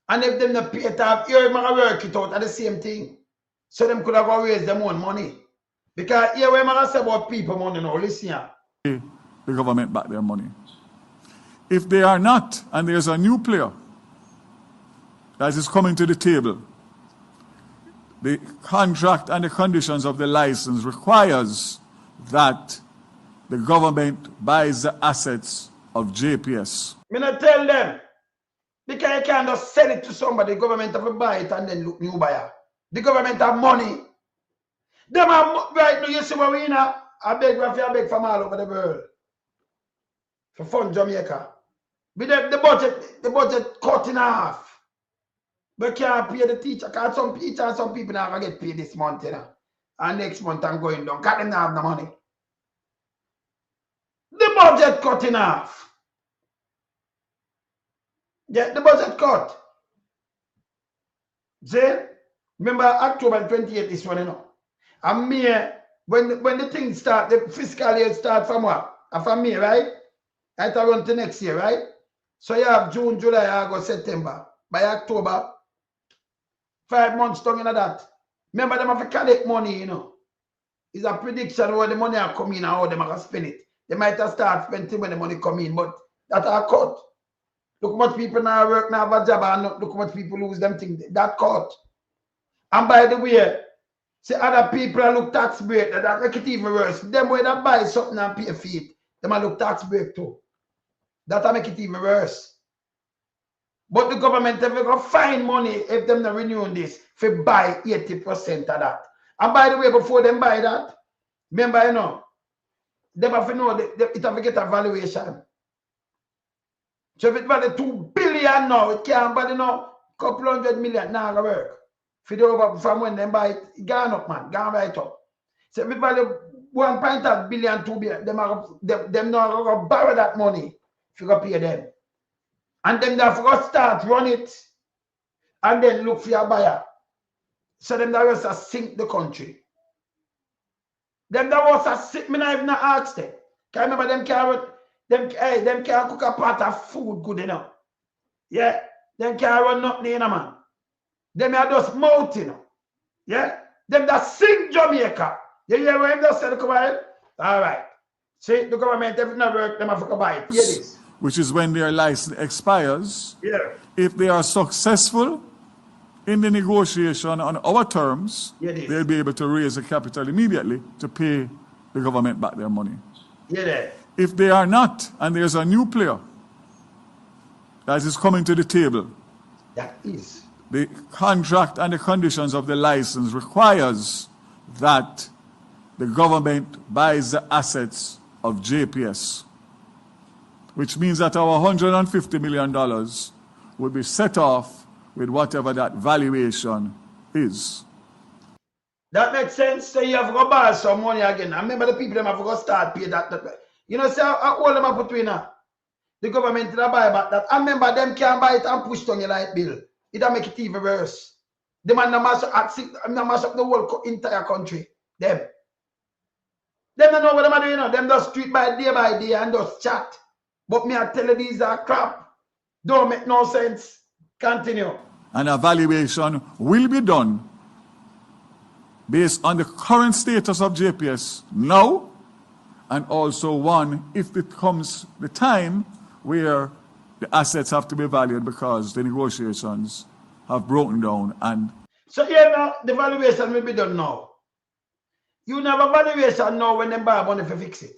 And if them not pay it off, you're going to work it out at the same thing. So them could have go raise their own money. Because here we're going to say about people money now, listen here. The government back their money. If they are not, and there's a new player that is coming to the table, the contract and the conditions of the license requires that the government buys the assets of JPS. Me not tell them. Because you can't just sell it to somebody, the government have to buy it and then look new buyer. The government have money. Them have, right now, you see what we know? I beg from all over the world. For fund Jamaica. With the budget cut in half. But can't pay the teacher. Because some teachers, some people now get paid this month, you know. And next month I'm going down. Because they don't have the money. The budget cut in half. Yeah, the budget cut. See? Remember October 28th this one, you know. And May, when the thing start, the fiscal year start from what? From May, right? Right around to next year, right? So you have June, July, August, September. By October, 5 months down into that. Remember, them have to collect money, you know. It's a prediction where the money are coming and how they are going to spend it. They might have start spending when the money come in, but that are cut. Look how much people now work, now have a job, and look how much people lose them things. That cut. And by the way, see other people look tax break, that make it even worse. Them when they buy something and pay for it, they might look tax break too. That make it even worse. But the government have to find money if them not renewing this for buy 80% of that. And by the way, before them buy that, remember, you know, they have to know it have to get a valuation. So if it value 2 billion now, it can't value now couple $100 million now gonna work. For the over from when they buy it gone up, man, gone right up. So if it value 1.5 billion, 2 billion, them now gonna borrow that money if you go pay them. And then they have to start run it and then look for your buyer. So them that was sink the country. Them that was sink, me not even ask them. Can remember them can't cook a pot of food good enough. Yeah. Them can't run nothing in, man. Them are just mouth, you know. Yeah? Them that sing Jamaica. You hear what I'm just saying, come on? All right. See, the government, if it not work, them have to buy it. Hear this. Which is when their license expires. Yeah. If they are successful in the negotiation on our terms, Yes. they'll be able to raise the capital immediately to pay the government back their money. Yeah. If they are not, and there's a new player that is coming to the table, That is. the contract and the conditions of the license requires that the government buys the assets of JPS, which means that our $150 million will be set off with whatever that valuation is. That makes sense. So you have to go borrow some money again. I remember the people them have to go start pay that. You know, say all them have put in the government to buy back that. I remember them can't buy it and push on your light bill. It'll make it even worse. The man mash up the whole entire country. Them don't know what them are doing, you know. Them just street by day and just chat. But me I tell you these are crap. Don't make no sense. Continue. An evaluation will be done based on the current status of JPS now, and also one if it comes the time where the assets have to be valued because the negotiations have broken down. And so here now, the valuation will be done now. You never valuation now when them buy money for fix it.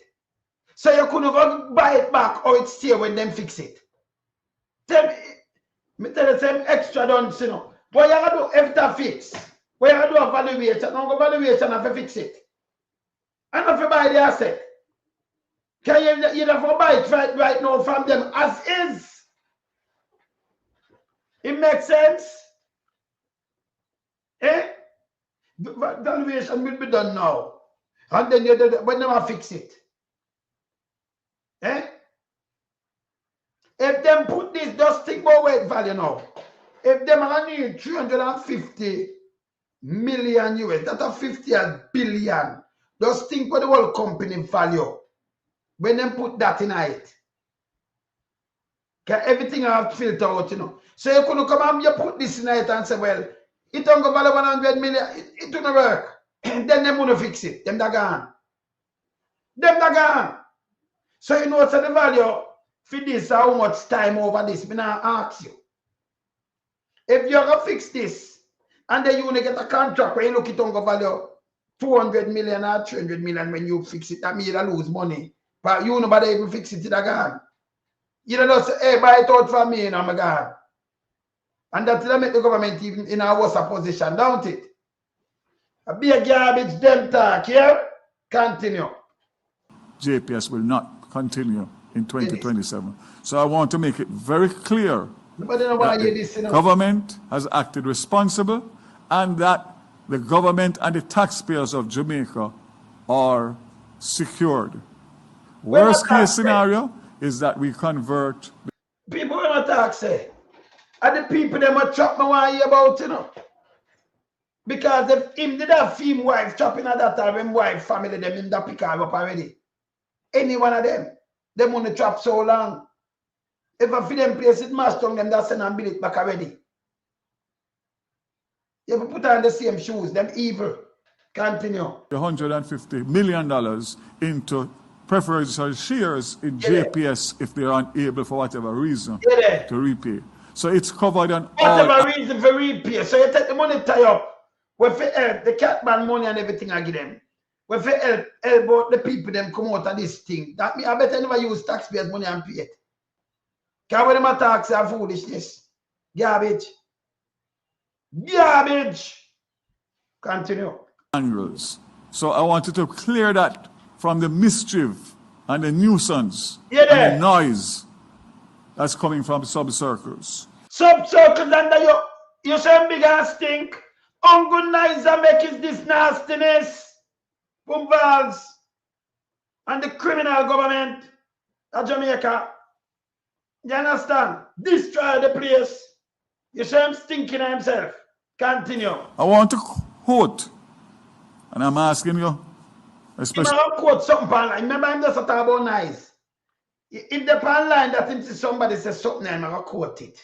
So you couldn't go buy it back or it stay when them fix it. Me tell you same extra done, you know. What you gotta do after fix? What you gotta do a valuation? Now go valuation and fix it. And if you buy the asset. Can you never buy it right now from them as is? It makes sense? Eh? The valuation will be done now. And then when they fix it. Eh? If them put this, just think about weight value now. If them are need 350 million US, that's a 50 billion. Just think what the whole company value. When them put that in it. Everything have filtered out, you know. So you couldn't come and you put this in it and say, well, it don't go value 100 million, it don't work. Then them gonna fix it. Them that gone. Them that gone. So you know what's the value for this, how much time over this? Me now ask you. If you're gonna fix this, and then you wanna get a contract where you look it on go value 200 million or 300 million when you fix it, that means you lose money. But you nobody even fix it again. You don't just say, hey, buy it out for me, and I'm gone. And that's to make the government even in a worse position, don't it? Be a garbage them talk, yeah? Continue. JPS will not continue in 2027. So I want to make it very clear that the government has acted responsible and that the government and the taxpayers of Jamaica are secured. Worst case scenario is that we convert. People will not talk, say. And the people them a chop me want hear about, you know. Because if him did have him wife chopping at that time, him wife family, them him that pick her up already. Any one of them want to chop so long. If I feel them place it mash tongue, them that send and build it back already. You have to put on the same shoes, them evil. Continue. $150 million into preferential shares in JPS if they are unable for whatever reason to repay. So it's covered on whatever reason for repay. So you take the money tie up. We for help the catman money and everything I give them. We for help out the people them come out of this thing. That means I better never use taxpayers' money and pay it. Because when them tax are foolishness. Garbage. Garbage. Continue. Angles. So I wanted to clear that from the mischief and the nuisance and the noise that's coming from sub-circles. Sub-circles under you say big and stink. Ungood nice and make is this nastiness. Pums Vaz and the criminal government of Jamaica. You understand? Destroy the place. You say him stinking himself. Continue. I want to quote, and I'm asking you, especially. I quote something online. Remember, I'm just talking about nice. If the online that him see somebody say something, I'm going to quote it.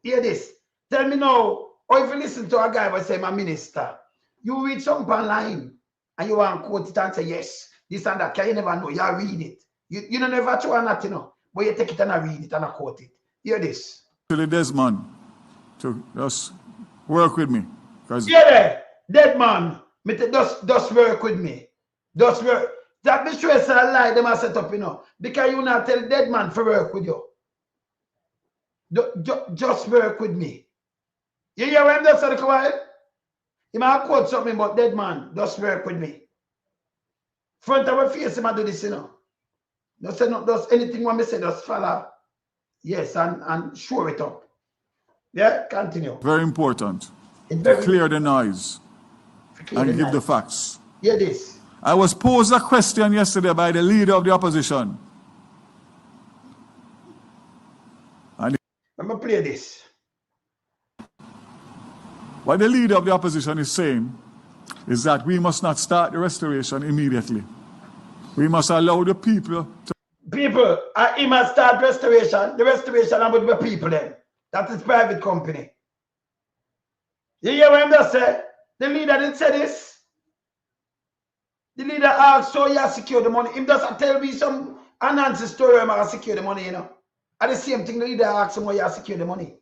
hear this. Tell me now, or if you listen to a guy who say, I'm a minister, you read something online and you want to quote it and say, yes, this and that. Can you never know? You read it. You don't never try nothing, you know, but you take it and I read it and I quote it. Hear this. Actually, Desmond, to just work with me. Yeah, dead man. Just work with me. Just work. That be sure it's a lie them are set up, you know. Because you not tell dead man to work with you. Just work with me. You hear what I'm just saying, quiet? He might quote something about dead man. Just work with me. Front of my face, he might do this, you know. Just say no, just anything when me say, just follow. Yes, and show it up. Yeah, continue. Very important. It's To very clear the noise and give the facts. Hear this. I was posed a question yesterday by the leader of the opposition. And I'm going to play this. what the leader of the opposition is saying is that we must not start the restoration immediately. We must allow the people to... People, he must start restoration. The restoration about the people then. That is private company. You hear what I'm just saying? The leader didn't say this. The leader asked, so you secure the money. Him doesn't tell me some unanswered story where I secure the money, you know. At the same thing, the leader asked him why you secure the money.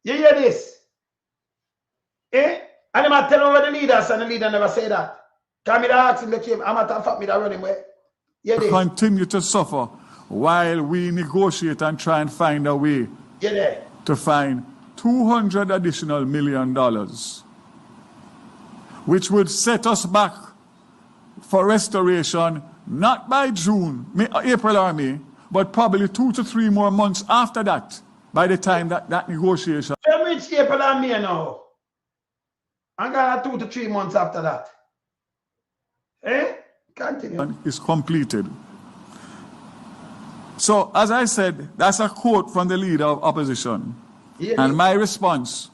You hear this? Eh? And I'm tell over the leaders and the leader never say that. Come here, ask him, I'm at a fact me that run him way. Continue to suffer while we negotiate and try and find a way to find $200 additional million, which would set us back for restoration not by June, April or May, but probably 2 to 3 more months after that, by the time that negotiation. From which April and May now? I'm gonna 2 to 3 months after that. Eh? Continue. Is completed. So, as I said, that's a quote from the leader of opposition. And my response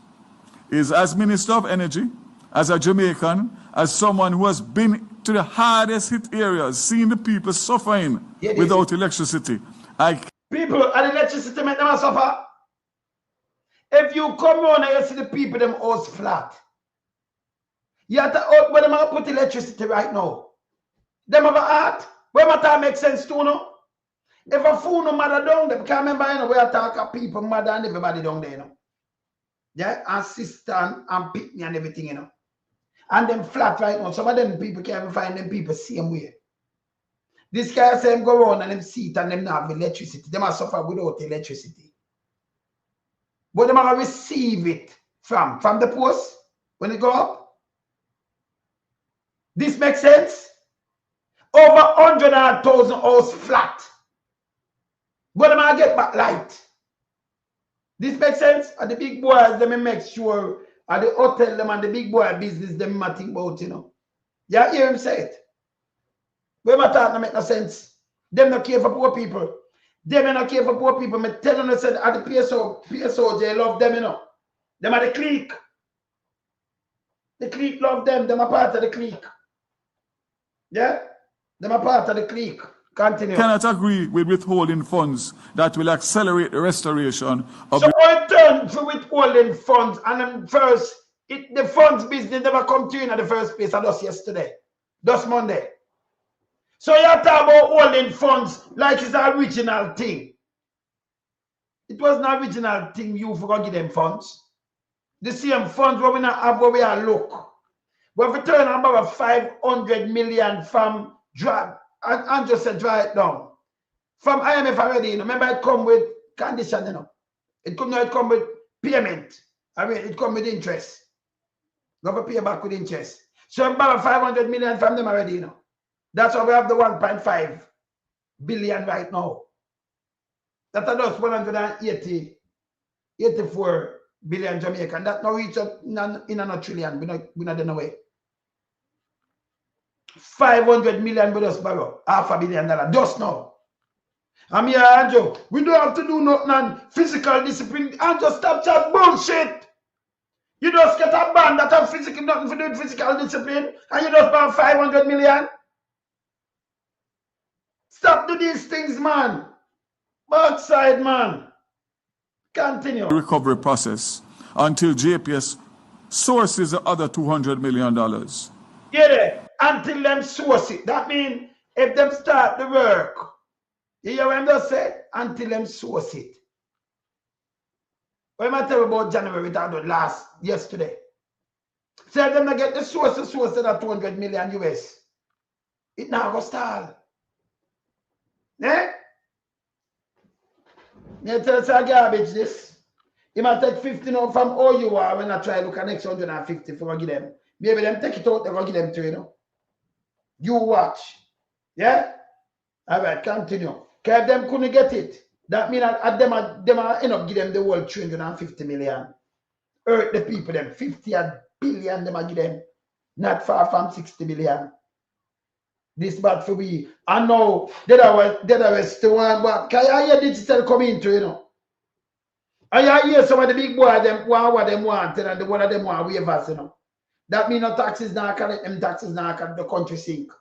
is, as Minister of Energy, as a Jamaican, as someone who has been to the hardest hit areas, seeing the people suffering without electricity. People, and electricity make them suffer. If you come on and you see the people, them house flat. You have to, but them have put electricity right now. Them have a heart. Where my time makes sense to no? If a fool no matter down there, can't remember, you know, where I talk of people, mother and everybody down there, you know. Yeah, and sister and pick me and everything, you know. And them flat right now. Some of them people can't even find them people same way. This guy say them go around and them see it and them not have electricity. Them are suffer without electricity. But them are receive it from the post when they go up. This makes sense? Over 100,000 house flat. But them are get back light. This makes sense? And the big boys, them make sure at the hotel, them and the big boy business, them might think about, you know. You hear him say it. Where my thought no make no sense. Them not care for poor people. Them not care for poor people. Me tell them, I said, at the PSO, they love them, you know. Them are the clique. The clique love them. Them are part of the clique. Yeah? Them are part of the clique. Continue. Cannot agree with withholding funds that will accelerate the restoration of so I turn to withholding funds and then first, the funds business never come to you in the first place. I just yesterday. Just Monday. So you talk about holding funds like it's the original thing. It was an original thing you forgot give them funds. The same funds where we not have where we are look. But if we turn about 500 million from drop, and just said draw it down. From IMF already, you know, remember it come with condition, you know. It come with payment. I mean, it come with interest. Go to pay back with interest. So about 500 million from them already, you know. That's why we have the 1.5 billion right now. That's just 84 billion Jamaican. That now reach up in a trillion. We're not in a way. 500 million we just borrow. $500 million. Just now. I'm here, Andrew. We don't have to do nothing physical discipline. And just stop chat bullshit. You just get a band that have physical, nothing to do with physical discipline, and you just borrow 500 million. Stop do these things, man. Backside, man. Continue. recovery process until JPS sources the other $200 million. Yeah, until them source it. That means if them start the work, you hear what I say? Until them source it. What am I tell you about January that was yesterday? So if them not get the source of that 200 million US, it now go stall. Eh? You tell us a garbage this. You might take 50 now from all you are when I try to look at next 150 for give them. Maybe them take it out, they go give them to you know. You watch. Yeah? Alright, continue. Because if them couldn't get it, that means that them end up give them the whole 350 million. Hurt the people them. 50 billion them give them. Not far from 60 billion. This bad for we. And now they are still one, but can you hear digital coming into, you know? And you hear some of the big boy them want what them want and the one of them want waivers, you know. That means no taxes now collect them taxes now the country sink.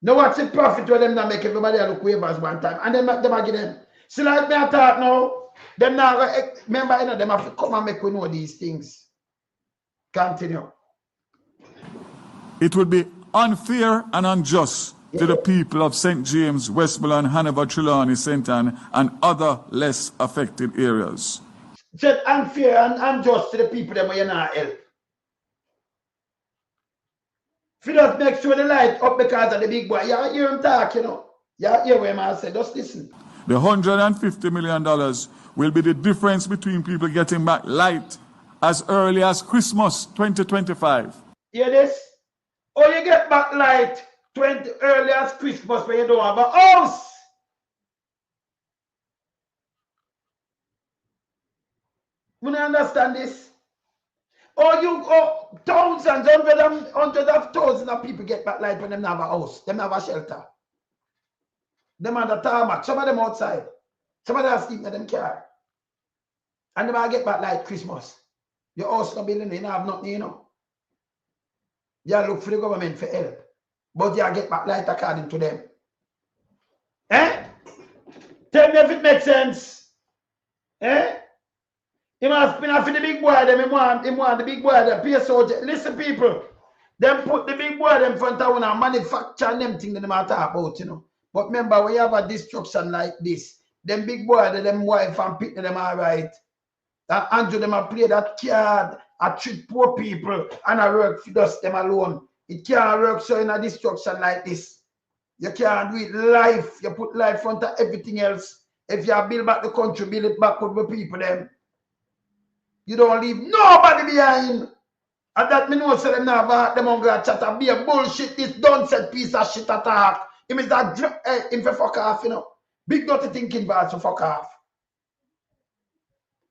Now what's the profit where them not make everybody look waivers one time and then them give them. See like me I thought now, them now remember you know them have to come and make we know these things. Continue. It would be unfair and unjust to the people of St. James, Westmoreland, Hanover, Trelawney, St. Anne, and other less affected areas. Said unfair and unjust to the people that you not help. If you just make sure the light up because of the big boy, you hear him talk, you know. You hear what I say, just listen. The $150 million will be the difference between people getting back light as early as Christmas 2025. Hear this? Or you get back light early as Christmas when you don't have a house. You understand this? Or thousands, hundreds of thousands of people get back light when they have a house. They have a shelter. Them on the tarmac. Some of them outside. Some of them are sleeping in them car. And they might get back light Christmas. Your house no building, you don't have nothing, you know. You look for the government for help. But you get back light according to them. Eh? Tell me if it makes sense. Eh? He must spin off for the big boy, them. He want the big boy, the pay soldier. Listen, people. Them put the big boy them front of one and manufacture them things that they might talk about, you know. But remember, when you have a destruction like this, them big boy, them wife and pick them all right. And Andrew them a play that card, I treat poor people, and I work for just them alone. It can't work so in a destruction like this. You can't do it life. You put life front of everything else. If you build back the country, build it back with the people them. You don't leave nobody behind. And that me know so them now them on grad chat and be a bullshit. This don't set piece of shit attack. It means that him for fuck off, you know. Big dirty thinking bad to fuck off.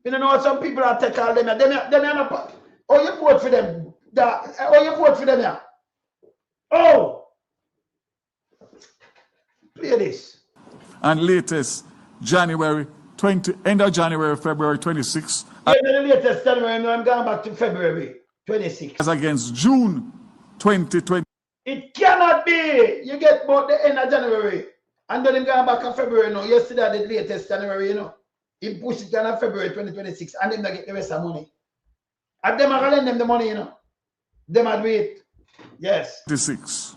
You know some people are take all them. Them are not. Oh, you vote for them. Oh, you vote for them, yeah. Oh! Play this. And latest January 20, end of January, February 26. Yeah, the latest January, no, I'm going back to February 26. As against June 2020. It cannot be. You get about the end of January. And then I'm going back to February now. Yesterday, the latest January, you know. He pushed it down in February 2026. And then they get the rest of the money. And them are going to lend them the money, you know. Them are do it. Yes. 26.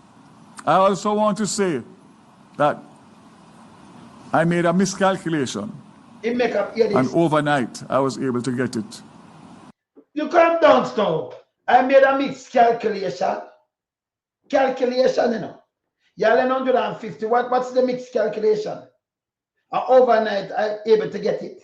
I also want to say that I made a miscalculation. It make up here this. And overnight, I was able to get it. You come down, Snow. I made a miscalculation. Calculation, you know. You have 150. What's the mixed calculation? Overnight, I'm able to get it.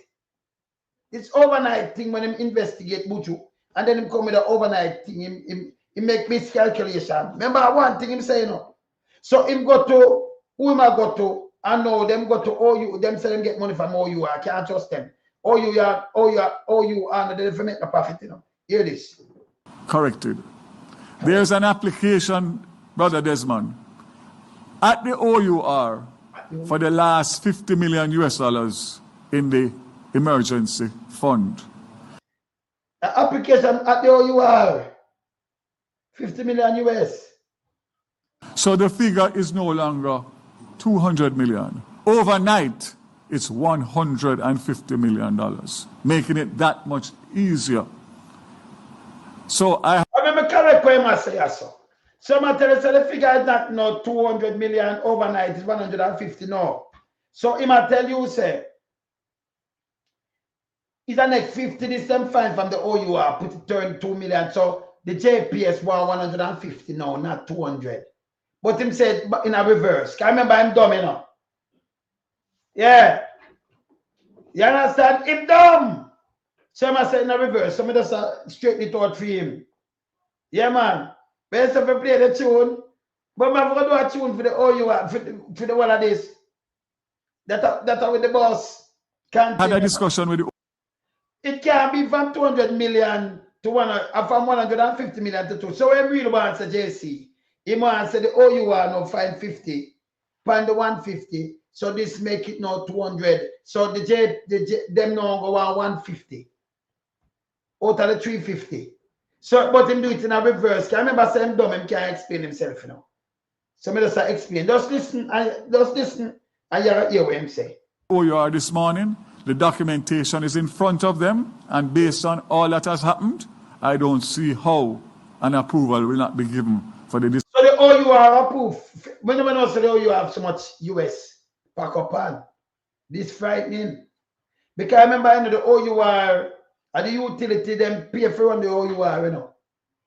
It's overnight thing when him investigate Buju. And then him come with the overnight thing. He make miscalculation. Remember one thing him say, you know. So him go to, who him I go to, and know them go to OU, them say them get money from OU. I can't trust them. OU, and they make a profit, you know. Hear this. Corrected. There's an application, Brother Desmond, at the OUR for the last $50 million US in the emergency fund. The application at the OUR, 50 million US. So the figure is no longer 200 million. Overnight, it's $150 million, making it that much easier. So I remember correct what I say, so. Some tell us the figure is not no 200 million overnight, it's 150 no. So he might tell you, say, it's a next 50 this time fine from the OUR, put it turn 2 million. So the JPS was 150 now, not 200. But him said in a reverse. Can I remember him dumb, you know? Yeah. You understand? Him dumb. So I said in a reverse. So I just straighten it out for him. Yeah, man. Best of play the tune. But I'm going to do a tune for the OUR, for the one of this. That with the boss. Can't had a discussion with the it can be from 200 million to from 150 million to 2. So when really wants a JC, he wants the OUR now find 50, find the 150. So this make it now 200. So them now go on 150 out of the 350. So but him do it in a reverse. Can I remember saying dumb him can't explain himself, you know. So me just explain. Just listen and you hear what him say. OUR this morning. The documentation is in front of them, and based on all that has happened, I don't see how an approval will not be given for the. So the OUR approved. When you know the OUR have so much US pack up on, this frightening. Because I remember the OUR and the utility them pay for run the OUR, you know.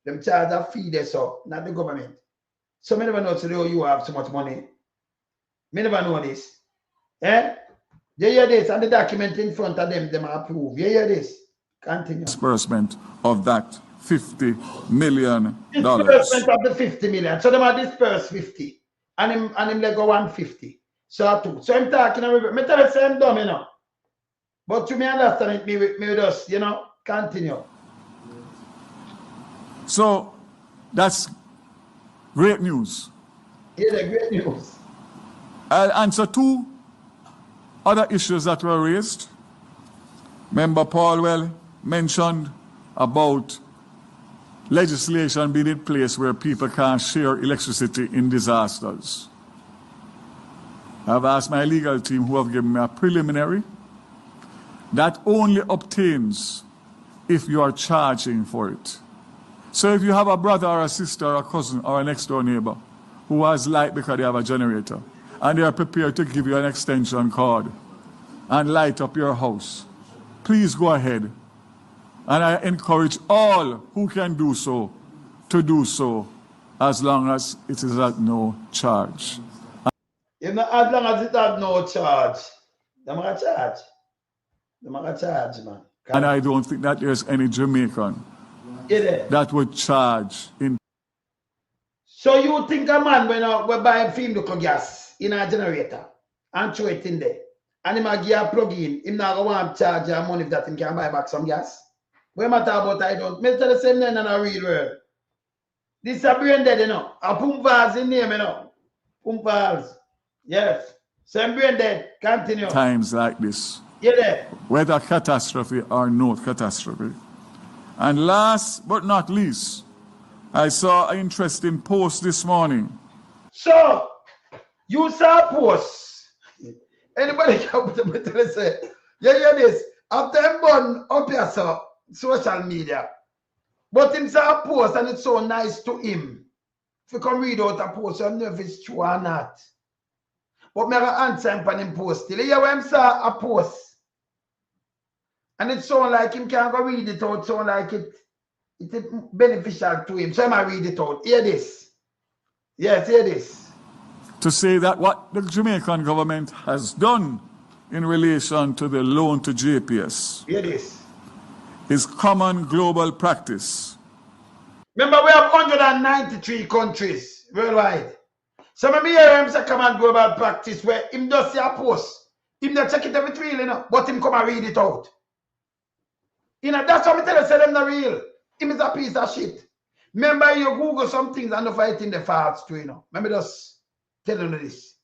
Them charge a fee there, so not the government. So I never know the OUR have so much money. I never know this. Eh? You hear this, and the document in front of them approve. You hear this? Continue. Disbursement of that $50 million. Disbursement of the 50 million. So they are dispersed 50. And him let go 150. So two. So I'm talking about me tell you say I'm dumb, you know. But to me understand it, me just, you know, continue. So that's great news. Yeah, great news. I'll answer two other issues that were raised. Member Paulwell mentioned about legislation being in place where people can't share electricity in disasters. I've asked my legal team, who have given me a preliminary, that only obtains if you are charging for it. So if you have a brother or a sister or a cousin or a next door neighbor who has light because they have a generator, and they are prepared to give you an extension cord and light up your house, please go ahead. And I encourage all who can do so to do so, as long as it is at no charge. As long as it at no charge, they're going to charge. They're going to charge, man. And I don't think that there's any Jamaican that would charge in. So you think a man when we buy film local gas in a generator and throw it in there, and him a give a plug in, him not going to want to charge your money if that him can buy back some gas? What matter about I don't? Me tell the same thing in a real world. This is a brain dead, you know. A Pums Vaz in name, you know. Pums Vaz. Yes. Same brain dead. Continue. Times like this. Yeah. Whether catastrophe or no catastrophe. And last but not least, I saw an interesting post this morning. So, you saw a post. Anybody can put a say, you hear this? After him born up here, so social media. But him saw a post and it's so nice to him. If you come read out a post, I don't know if it's true or not. But me have an answer him on him post still. You hear when him saw a post. And it sound like him can't go read it out, sound like it's beneficial to him. So I might read it out. Hear this. Yes, hear this. To say that what the Jamaican government has done in relation to the loan to JPS Hear this. is common global practice. Remember, we have 193 countries worldwide. So maybe hear him say common global practice where him just see a post. Him not check it every 3, you know, but him come and read it out. You know, that's what I tell you, say them not real. Him is a piece of shit. Remember, you Google some things and not fighting the facts too, you know. Remember, just tell you this.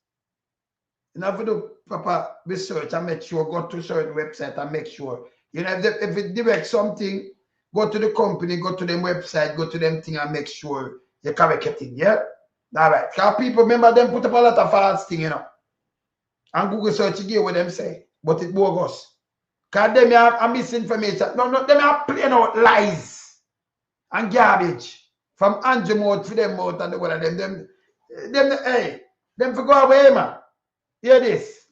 You know, if you do proper research and make sure, go to certain website and make sure. You know, if it direct something, go to the company, go to them website, go to them thing and make sure you correct it, yeah? All right. Because people, remember, them put up a lot of false thing, you know. And Google search again what them say. but it's bogus. Because them have misinformation. No, them are playing out lies and garbage from Andrew mouth to them mouth and the one of them. Hey, them for go away, man. Hear this.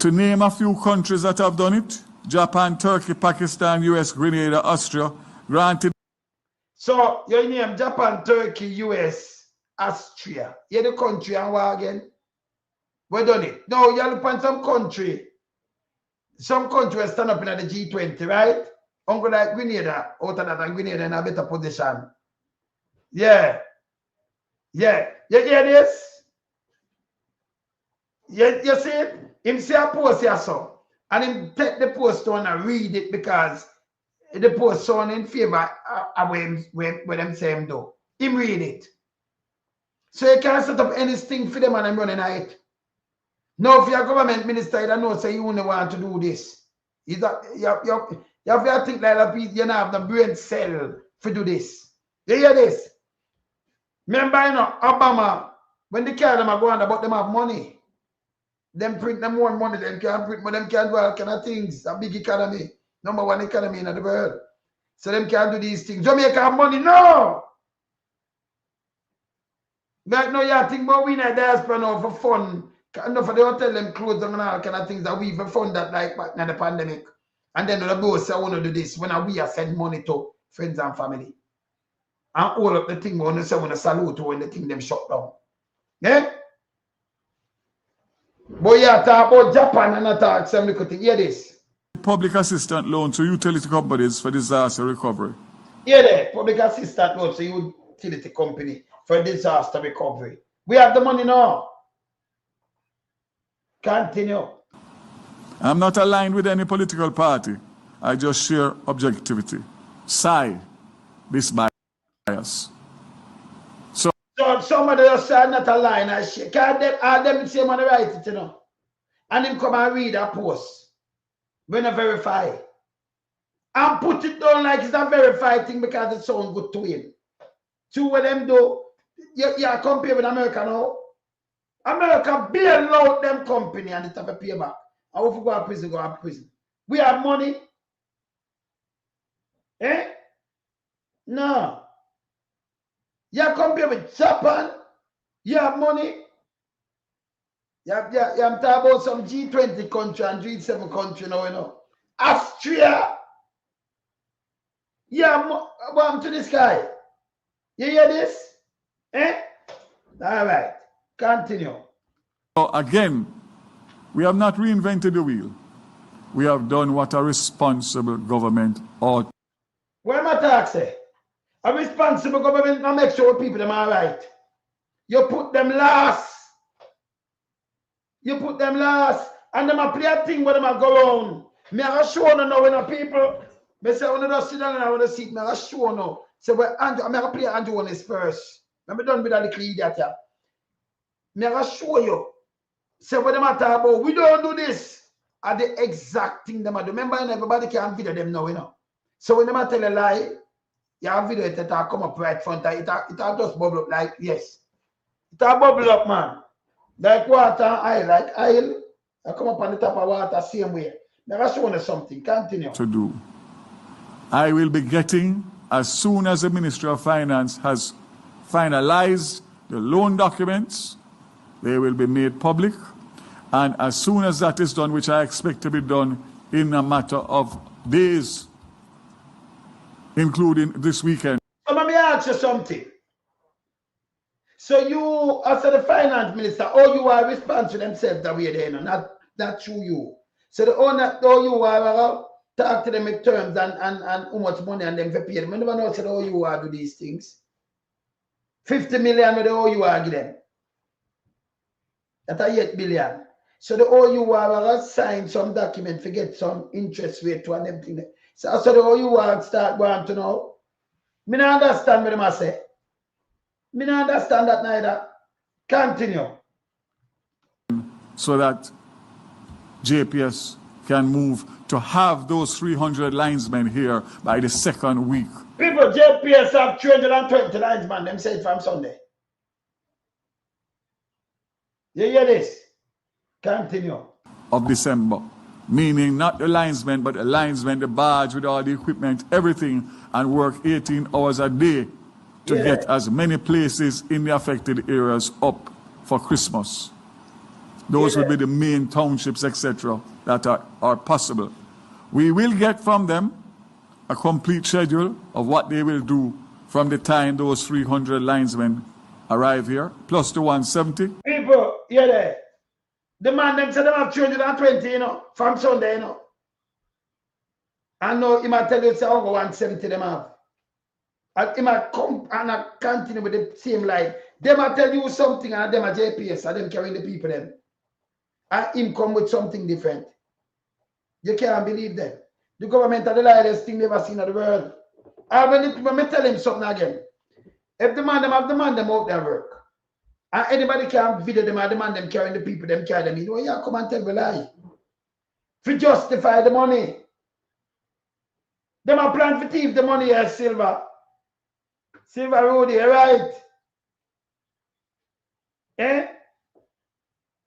To name a few countries that have done it: Japan, Turkey, Pakistan, US, Grenada, Austria, granted. So, you name Japan, Turkey, US, Austria. Hear the country and what again? We done it. Now, you look on some country will stand up in the G20, right? Uncle like Grenada, out of that, and Grenada in a better position. Yeah. Yeah. You hear this? You see it? Him see a post here, so. And him take the post down and read it because the post sound in favor of what them say him do. Him read it. So you can't set up anything for them and I'm running it. Now, if you're a government minister, you don't know, say you only want to do this. You have to think like that you don't have the brain cell to do this. You hear this? Remember, you know, Obama, when they carry them go on about them have money. Them print them more money, them can't print, but them can't do all kind of things. A big economy. Number one economy in the world. So them can't do these things. Jamaica have money? No! Like no, you think about we in a diaspora now for fun. Enough of the hotel them clothes and all kind of things that we even fund that like back in the pandemic. And then the boss say I want to do this when we are send money to friends and family. And all of the thing we want to say when to salute when the thing them shut down. Yeah? But you talk about Japan and I talk some little thing. Hear this. Public assistance loan to utility companies for disaster recovery. Hear that. Public assistance loan to utility company for disaster recovery. We have the money now. Continue. I'm not aligned with any political party. I just share objectivity. Sigh, this bias. So somebody just say not aligned. I share. Can't them say man write it, you know. And him come and read a post. When I verify. And put it down like it's a verified thing because it sounds good to him. To what them do, you compare with America now. America bail out them company and it have a payback. And if we go to prison, We have money. Eh? No. You compare with Japan, you have money. You talking about some G20 country and G7 country now, you know. Austria. You have money to this guy. You hear this? Eh? All right. Continue. So again, we have not reinvented the wheel. We have done what a responsible government ought. What am I talking say? A responsible government now make sure people them all right. You put them last. You put them last. And them a play a thing where them a go on. Me a show now when the people. Me say when they sit down and I want to sit, me a show now. So where Andrew, I a play Andrew on his first. I'm done with that little idiot here. Me a show you. So what them a talk about, we don't do this. Are the exact thing them a do. Remember, everybody can video them now, you know. So when them a tell a lie, you have video it come up right front. It just bubble up like yes. It bubble up, man. Like water and like oil. I come up on the top of water same way. Never show you something. Continue. To do. I will be getting, as soon as the Ministry of Finance has finalized the loan documents, they will be made public. And as soon as that is done, which I expect to be done in a matter of days, including this weekend. So let me ask you something. So you, as the finance minister, you are responsible to themselves that way there, not through you. So the owner, you are talk to them in terms and how much money and them for pay them. I never know said you are do these things. 50 million with the you are give them. That's a 8 billion. So the you are sign some document to get some interest rate to and everything. So the you are start going to know. Me not understand what them say. Me not understand that neither. Continue. So that JPS can move to have those 300 linesmen here by the second week. People, JPS have 320 linesmen. Them say it from Sunday. You hear this? Continue. of December. Meaning not the linesmen, but the linesmen, the barge with all the equipment, everything, and work 18 hours a day to get as many places in the affected areas up for Christmas. Those would be the main townships, etc., that are possible. We will get from them a complete schedule of what they will do from the time those 300 linesmen arrive here, plus the 170. People, there. The man them said them have 320, you know, from Sunday, you know. And now he might tell you, say, I'll go 170 them have. And he might come and continue with the same line. They might tell you something and them are JPS and them carrying the people them. And him come with something different. You can't believe that. The government are the lightest thing never seen in the world. And when me tell him something again, if the man them have the man them out there work, and anybody can video them and the man them carrying the people, them carry them, you know, yeah, come and tell me lie. To justify the money. Them are plan to thief the money here, Silver. Silver Road here, right? Eh?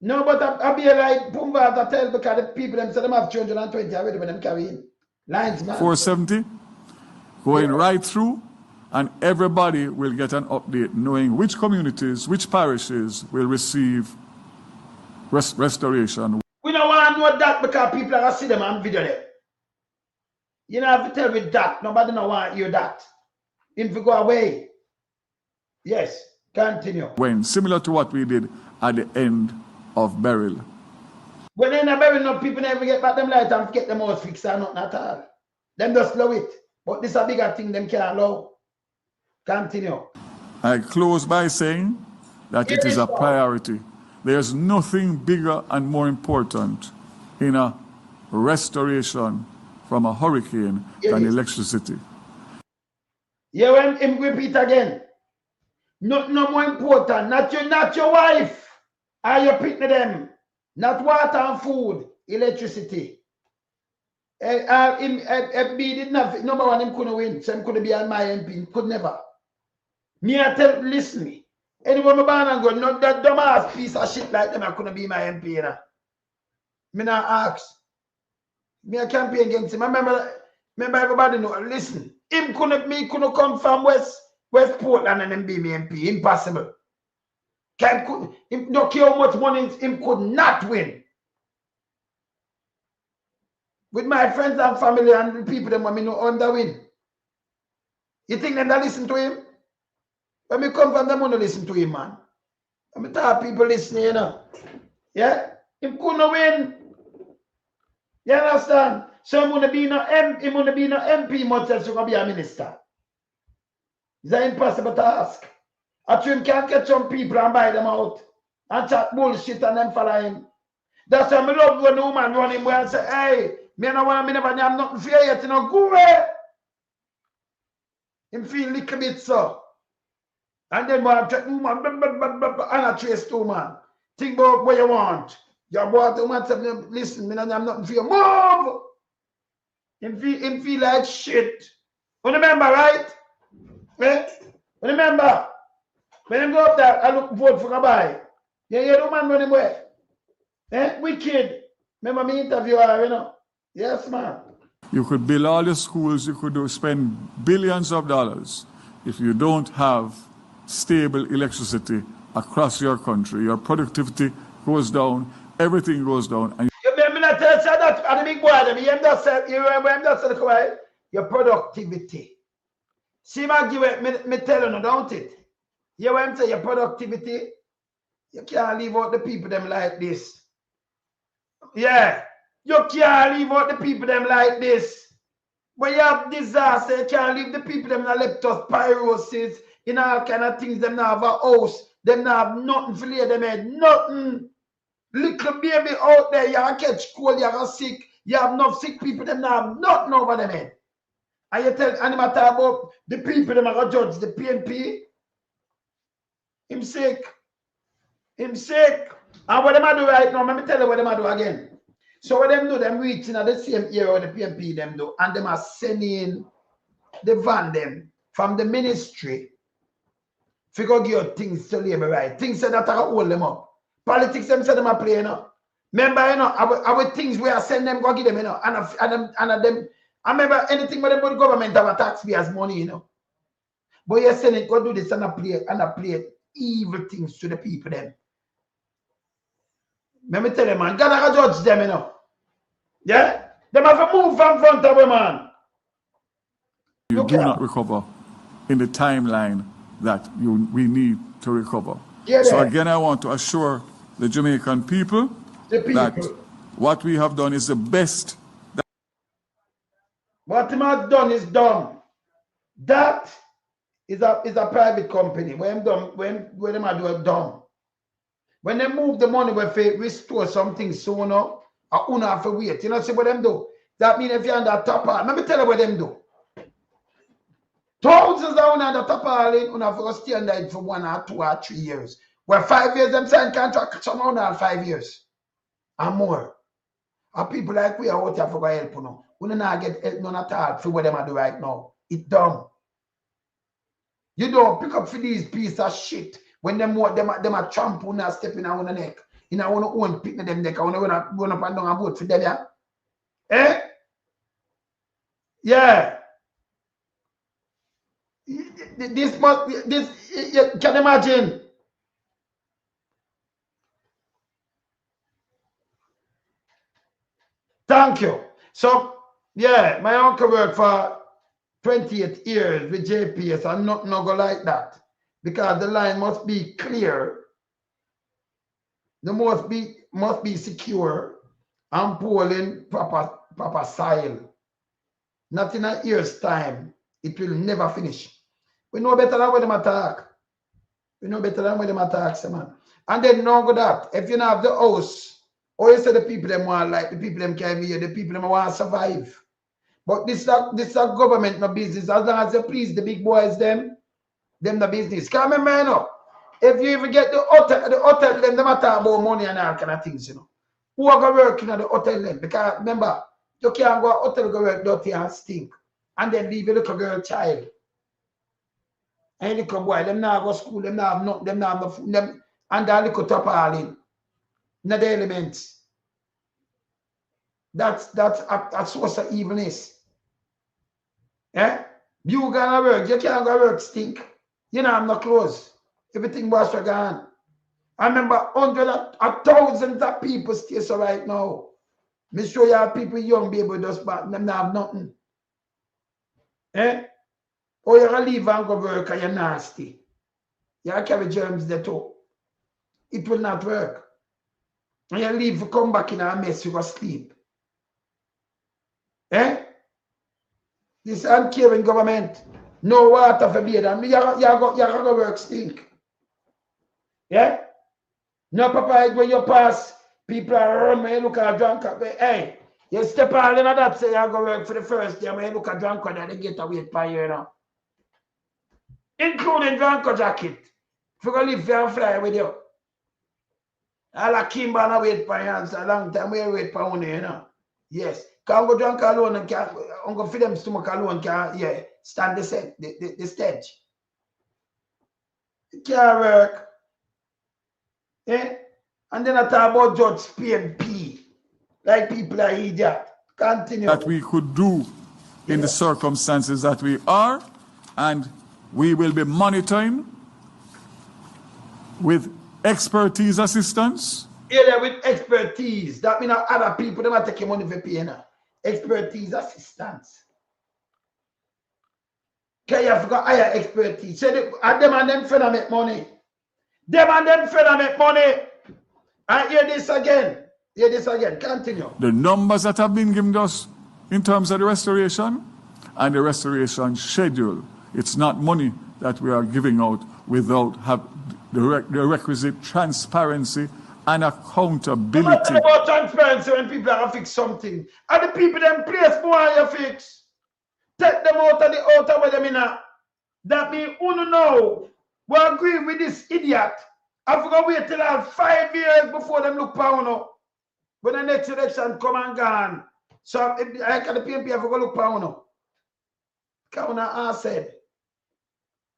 No, but I be like Pums Vaz to tell because the people them say them have 220 already when them carrying lines, man. 470 going right through, and everybody will get an update knowing which communities, which parishes will receive restoration. We don't want to know that because people are going to see them and video them. You don't have to tell me that. Nobody don't want to hear that. If you go away. Yes, continue. When similar to what we did at the end of Beryl. When they not bury no people never get back them light and get them house fixed or nothing at all. Them just slow it. But this is a bigger thing them can't allow. Continue. I close by saying that it is a priority. There's nothing bigger and more important in a restoration from a hurricane than electricity. Yeah, when him repeat again. No more important. Not your wife. Or your picnic them. Not water and food. Electricity. FB did not. Number one, him couldn't win. So him couldn't be on my MP. Could never. Me I tell, listen me. Anyone me born and go, no, that dumbass piece of shit like them, I couldn't be my MP, you know. Me not ask. Me a campaign against him. I remember everybody know, listen, me couldn't come from West Portland and then be my MP. Impossible. Him don't care how much money him could not win. With my friends and family and the people them me know under win. You think them that listen to him? When me come from them, I don't listen to him, man. When me talk people listening, you know. Yeah? Him couldn't win. You understand? So him wouldn't be no MP much else to be a minister. Is that impossible to ask? Actually, him can't catch some people and buy them out. And chat bullshit and them follow him. That's why I love when the woman run him and say, hey, me no want me never have nothing for you yet, you know, go away. Him feel little bit so. And then I check woman, and I trace two man. Think about what you want. Your boy to woman say, listen, me not have nothing for you. Move! Him feel like shit. You remember, right? Eh? You remember? When him go up there, I look vote for a buy. You hear the man running away. Eh? Wicked. Remember me interview her, you know? Yes, man. You could build all the schools, you could spend billions of dollars. If you don't have stable electricity across your country, your productivity goes down, everything goes down. And you remember not tell that at the big boy, you remember him just said your productivity. See my give it, me tell you, don't it? You want to say your productivity, you can't leave out the people them like this. Yeah, you can't leave out the people them like this. When you have disaster, you can't leave the people them that leptospirosis, in all kind of things, them not have a house, them not have nothing for lay them head, nothing. Little baby out there, you catch cold, you are sick, you have enough sick people, them not have nothing over them head. And you tell animal about the people them are going to judge the PNP. Him sick. Him sick. And what them I do right now, let me tell you what them I do again. So what them do, them reaching at the same area the PNP them do, and them are sending the van them from the ministry to go give things to labor right. Things say that are hold them up. Politics them say them are playing up. Remember, you know, our things we are sending them, go give them, you know, and them. I remember anything with the government have a taxpayers' money, you know. But you're saying it, go do this and play evil things to the people them. Let me tell you, man, God have judge them, you know. Yeah? Them have to move from front of them, man. You do not recover in the timeline that we need to recover. Yeah, so again, I want to assure the Jamaican people, that what we have done is the best. What him has done is done. That is a private company. When them do it done. When they move the money, we restore something sooner, I don't have to wait. You know, see what them do? That means if you're on the top part, let me tell you what them do. Thousands of on the top part, you have to stay under it for 1 or 2 or 3 years. Well, 5 years, them sign contract, some on 5 years. And more. And people like we are out here for help, you know. We don't get help none at all for what them do right now. It's dumb. You don't pick up for these pieces of shit when them a tramp on a step in our neck. In our own picking them neck. I want to run up and down and vote for them, yeah? Eh? Yeah. This you can imagine. Thank you. So, yeah, my uncle worked for 28 years with JPS and nothing go like that. Because the line must be clear. The must be secure and polling proper soil. Not in a year's time. It will never finish. We know better than what them attack. We know better than what them attack, man. And then now go that. If you don't have the house, or you say the people them want like the people them can be here, the people them want to survive. But this is a government no business. As long as you please the big boys them the business. Can't remember, you know. If you even get the hotel them talk about money and all kind of things, you know. Who are going to work in the hotel then? Because remember, you can't go to hotel go work dirty and stink. And then leave a little girl child. And little boy, them now go school, them now have no, them now have no food, them and that little top all in. Not the elements. That's a source of evilness. Eh? You gonna work, you can't go work stink. You know, I'm not close. Everything was gone. I remember hundreds of thousands of people stay so right now. Me show you how people young baby just back, them not have nothing. Eh? Or you're gonna leave and go work and you're nasty. You carry germs there too. It will not work. And you leave, come back in a mess, you go sleep. Eh? This uncaring government. No water for beer. And you go work stink. Yeah? No, Papa, when you pass, people are run when you look at a drunkard. Hey, you step out in that, say you go work for the first day when you look at drunkard and they get away by you now. Including drunkard jacket. If you go live there and fly with you. All a Kimber and wait for you a long time, we wait for one, you know. Yes. Can't go drunk alone and can't go feed them stomach alone, can't, yeah, stand the stage. It can't work. Eh? And then I talk about Judge Spain P. Like people are idiot. Continue. That we could do in the circumstances that we are, and we will be monitoring with expertise assistance. Yeah, with expertise. That means other people, they might take your money for paying now. Expertise assistance. Okay, you have to hire expertise. So them and them friends make money. Them and them friends make money. And hear this again. Hear this again. Continue. The numbers that have been given us in terms of the restoration and the restoration schedule. It's not money that we are giving out without the requisite transparency and accountability. I'm talking about transparency when people are fix something. And the people them place more you fix. Take them out of the outer where them in a. That means who know we agree with this idiot. I forgot wait till 5 years before them look for you. When the next election come and gone. So if I can the PMP I forgot look for you. Because said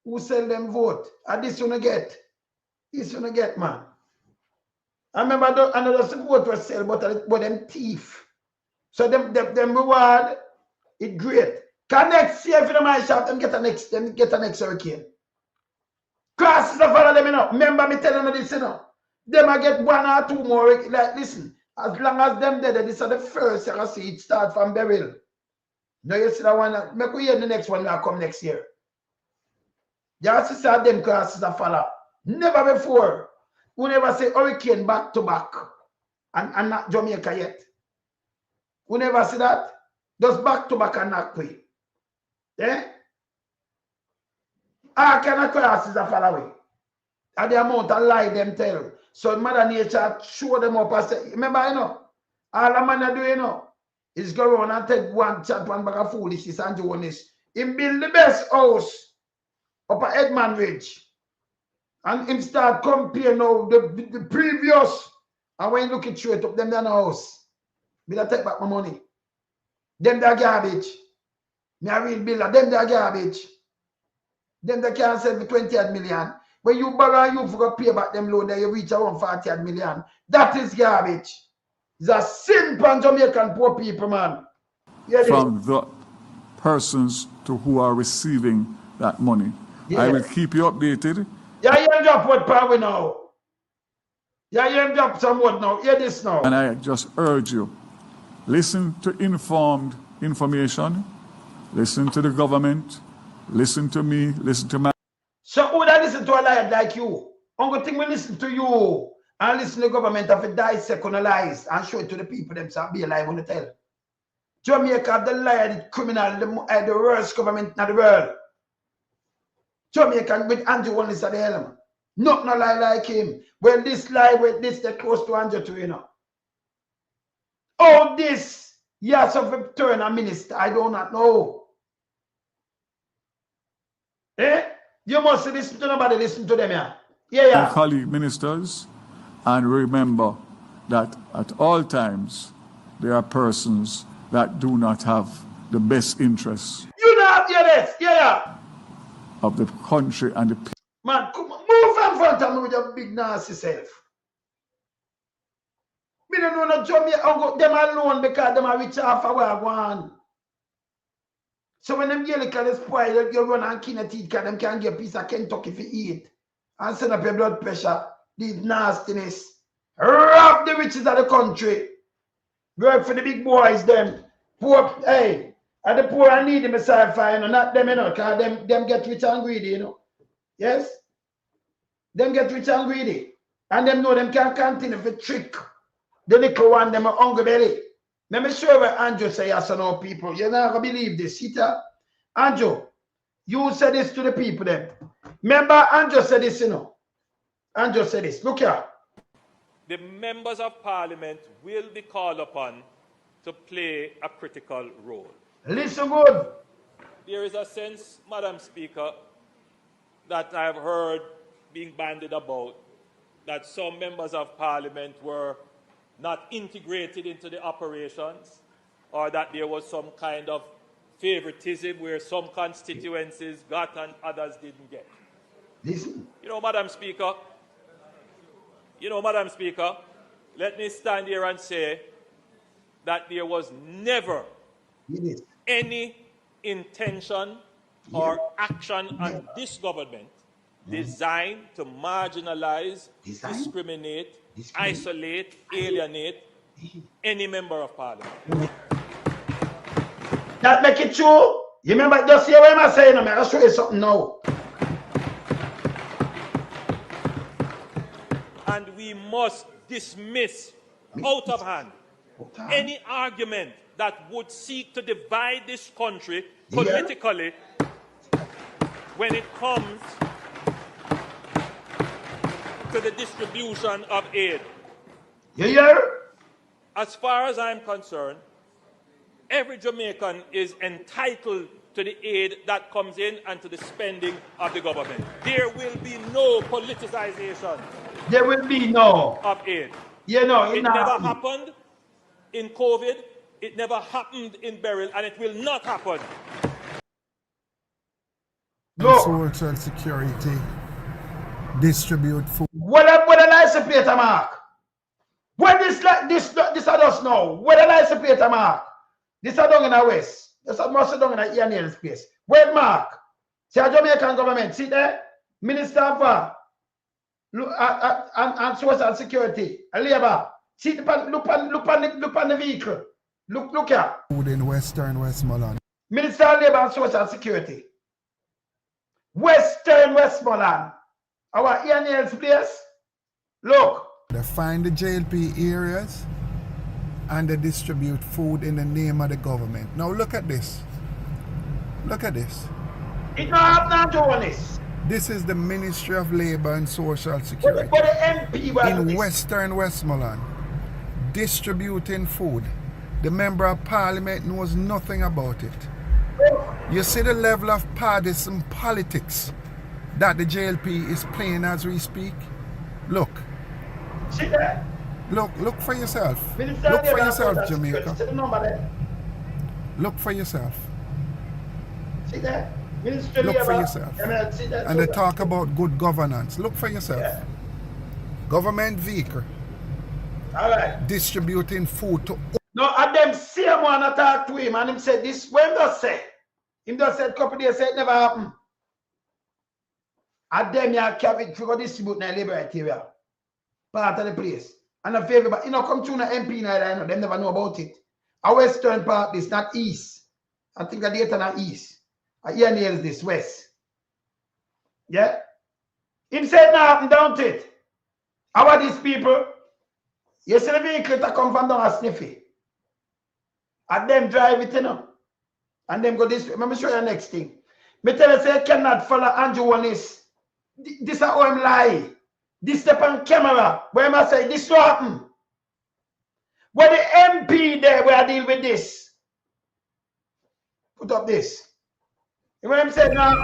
who sell them vote? And this you get. This you get, man. I remember another support was sell, but them thief. So them reward it great. Can next year for the my shop, them get a next hurricane. Classes are follow them, you know. Remember me telling you this, you know. Them I get 1 or 2 more. Like listen, as long as them dead, this is the first you see it start from Beryl. Now you see that one, make we hear the next one that come next year. You see that them classes are follow. Never before. We never say hurricane back to back and not Jamaica yet. We never see that. Just back to back and not quick. Eh? How can a classes are following? And the amount of lie them tell. So Mother Nature show them up and say, remember, you know, all a man do, you know, is go around and take one bag of foolishness and do this. He build the best house up at Edmund Ridge. And him start compare now the previous. And when you look it straight up, them down the house. Me that take back my money. Them that garbage. Me a real builder. Them that garbage. Them that can't sell me 28 million. When you borrow you for pay back them loan, then you reach around 48 million. That is garbage. It's a sin for Jamaican poor people, man. From the persons to who are receiving that money. I will keep you updated. Yeah, you drop what power now. Yeah, you drop some word now. Hear this now. And I just urge you, listen to informed information, listen to the government, listen to me, listen to my... So who that listen to a liar like you? Only thing we listen to you and listen to the government of it dissect on the lies and show it to the people themselves be alive on the tell. Jamaica, the liar, the criminal, the worst government in the world. Jamaica with Andrew one is at the helm. Not no lie like him. When this lie with this, they're close to Andrew too, you know. All this years of a turn a minister, I do not know. Eh? You must listen to nobody, listen to them, yeah. Yeah. Colleague ministers, and remember that at all times there are persons that do not have the best interests. You not hear this, yeah. Of the country and the people. Man, come on, move in front of me with your big nasty self. Me don't know no Jamaica, them alone because them are rich off of where one. So when them yellow can spoil, you run and kill a teeth because them can get a piece of Kentucky for eat. And send up your blood pressure. This nastiness. Rob the riches of the country. Work for the big boys, them. Poor, hey. And the poor and needy Messiah, you know, not them, you know, because them get rich and greedy, you know. Yes? Them get rich and greedy. And them know them can continue to trick the little one, them are hungry belly. Let me show you what Andrew say, yes or no, people. You're not going to believe this. See that? Andrew, you said this to the people then. Remember, Andrew said this, you know. Andrew said this. Look here. The members of parliament will be called upon to play a critical role. Listen good. There is a sense, Madam Speaker, that I have heard being bandied about that some members of parliament were not integrated into the operations, or that there was some kind of favoritism where some constituencies got and others didn't get. Listen. You know, Madam Speaker, let me stand here and say that there was never any intention or action on this government designed to marginalize, discriminate, isolate, alienate any member of parliament. That make it true. You remember, just hear what I'm saying, I'll show you something now. And we must dismiss out of hand any argument that would seek to divide this country politically when it comes to the distribution of aid. As far as I'm concerned, every Jamaican is entitled to the aid that comes in and to the spending of the government. There will be no politicization. There will be no of aid. You know, it never happened in COVID. It never happened in Beryl, and it will not happen. No. Social security distribute food. What a nice Peter Mark. When this are us now, where the license plate mark? This are down in the west. This are must down in the Ian space. Where mark? See a Jamaican government. See there? Minister of and social security, labor. See look on the vehicle. Look here. Food in Western Westmoreland. Minister of Labor and Social Security. Western Westmoreland. Our Ian place. Look. They find the JLP areas and they distribute food in the name of the government. Now look at this. Look at this. It not happen to this. This is the Ministry of Labor and Social Security But the MP in Western Westmoreland distributing food. The Member of Parliament knows nothing about it. You see the level of partisan politics that the JLP is playing as we speak? Look. See that? Look for yourself. Look for yourself, Jamaica. Look for yourself. See that? Look for yourself. And they talk about good governance. Look for yourself. Yeah. Government vehicle. All right. Distributing food to. No, and them same one I talk to him and him said this when does say. Him just said a couple days said it never happened. And them you carry to go distribute in the liberty area. Part of the place. And a favor, but you know, come to the MP now, I know them never know about it. A western part, this not east. I think the data not east. I hear nails this west. Yeah? Him said nothing, don't it? How are these people? You see the vehicle that come from down a sniffy. And them drive it, you know. And them go this way. Let me show you the next thing. Me tell you, say, you cannot follow Andrew Wallace. This is how him lie. This step on camera. Where am I say, this will happen. Where the MP there, where I deal with this. Put up this. You know what I'm saying now?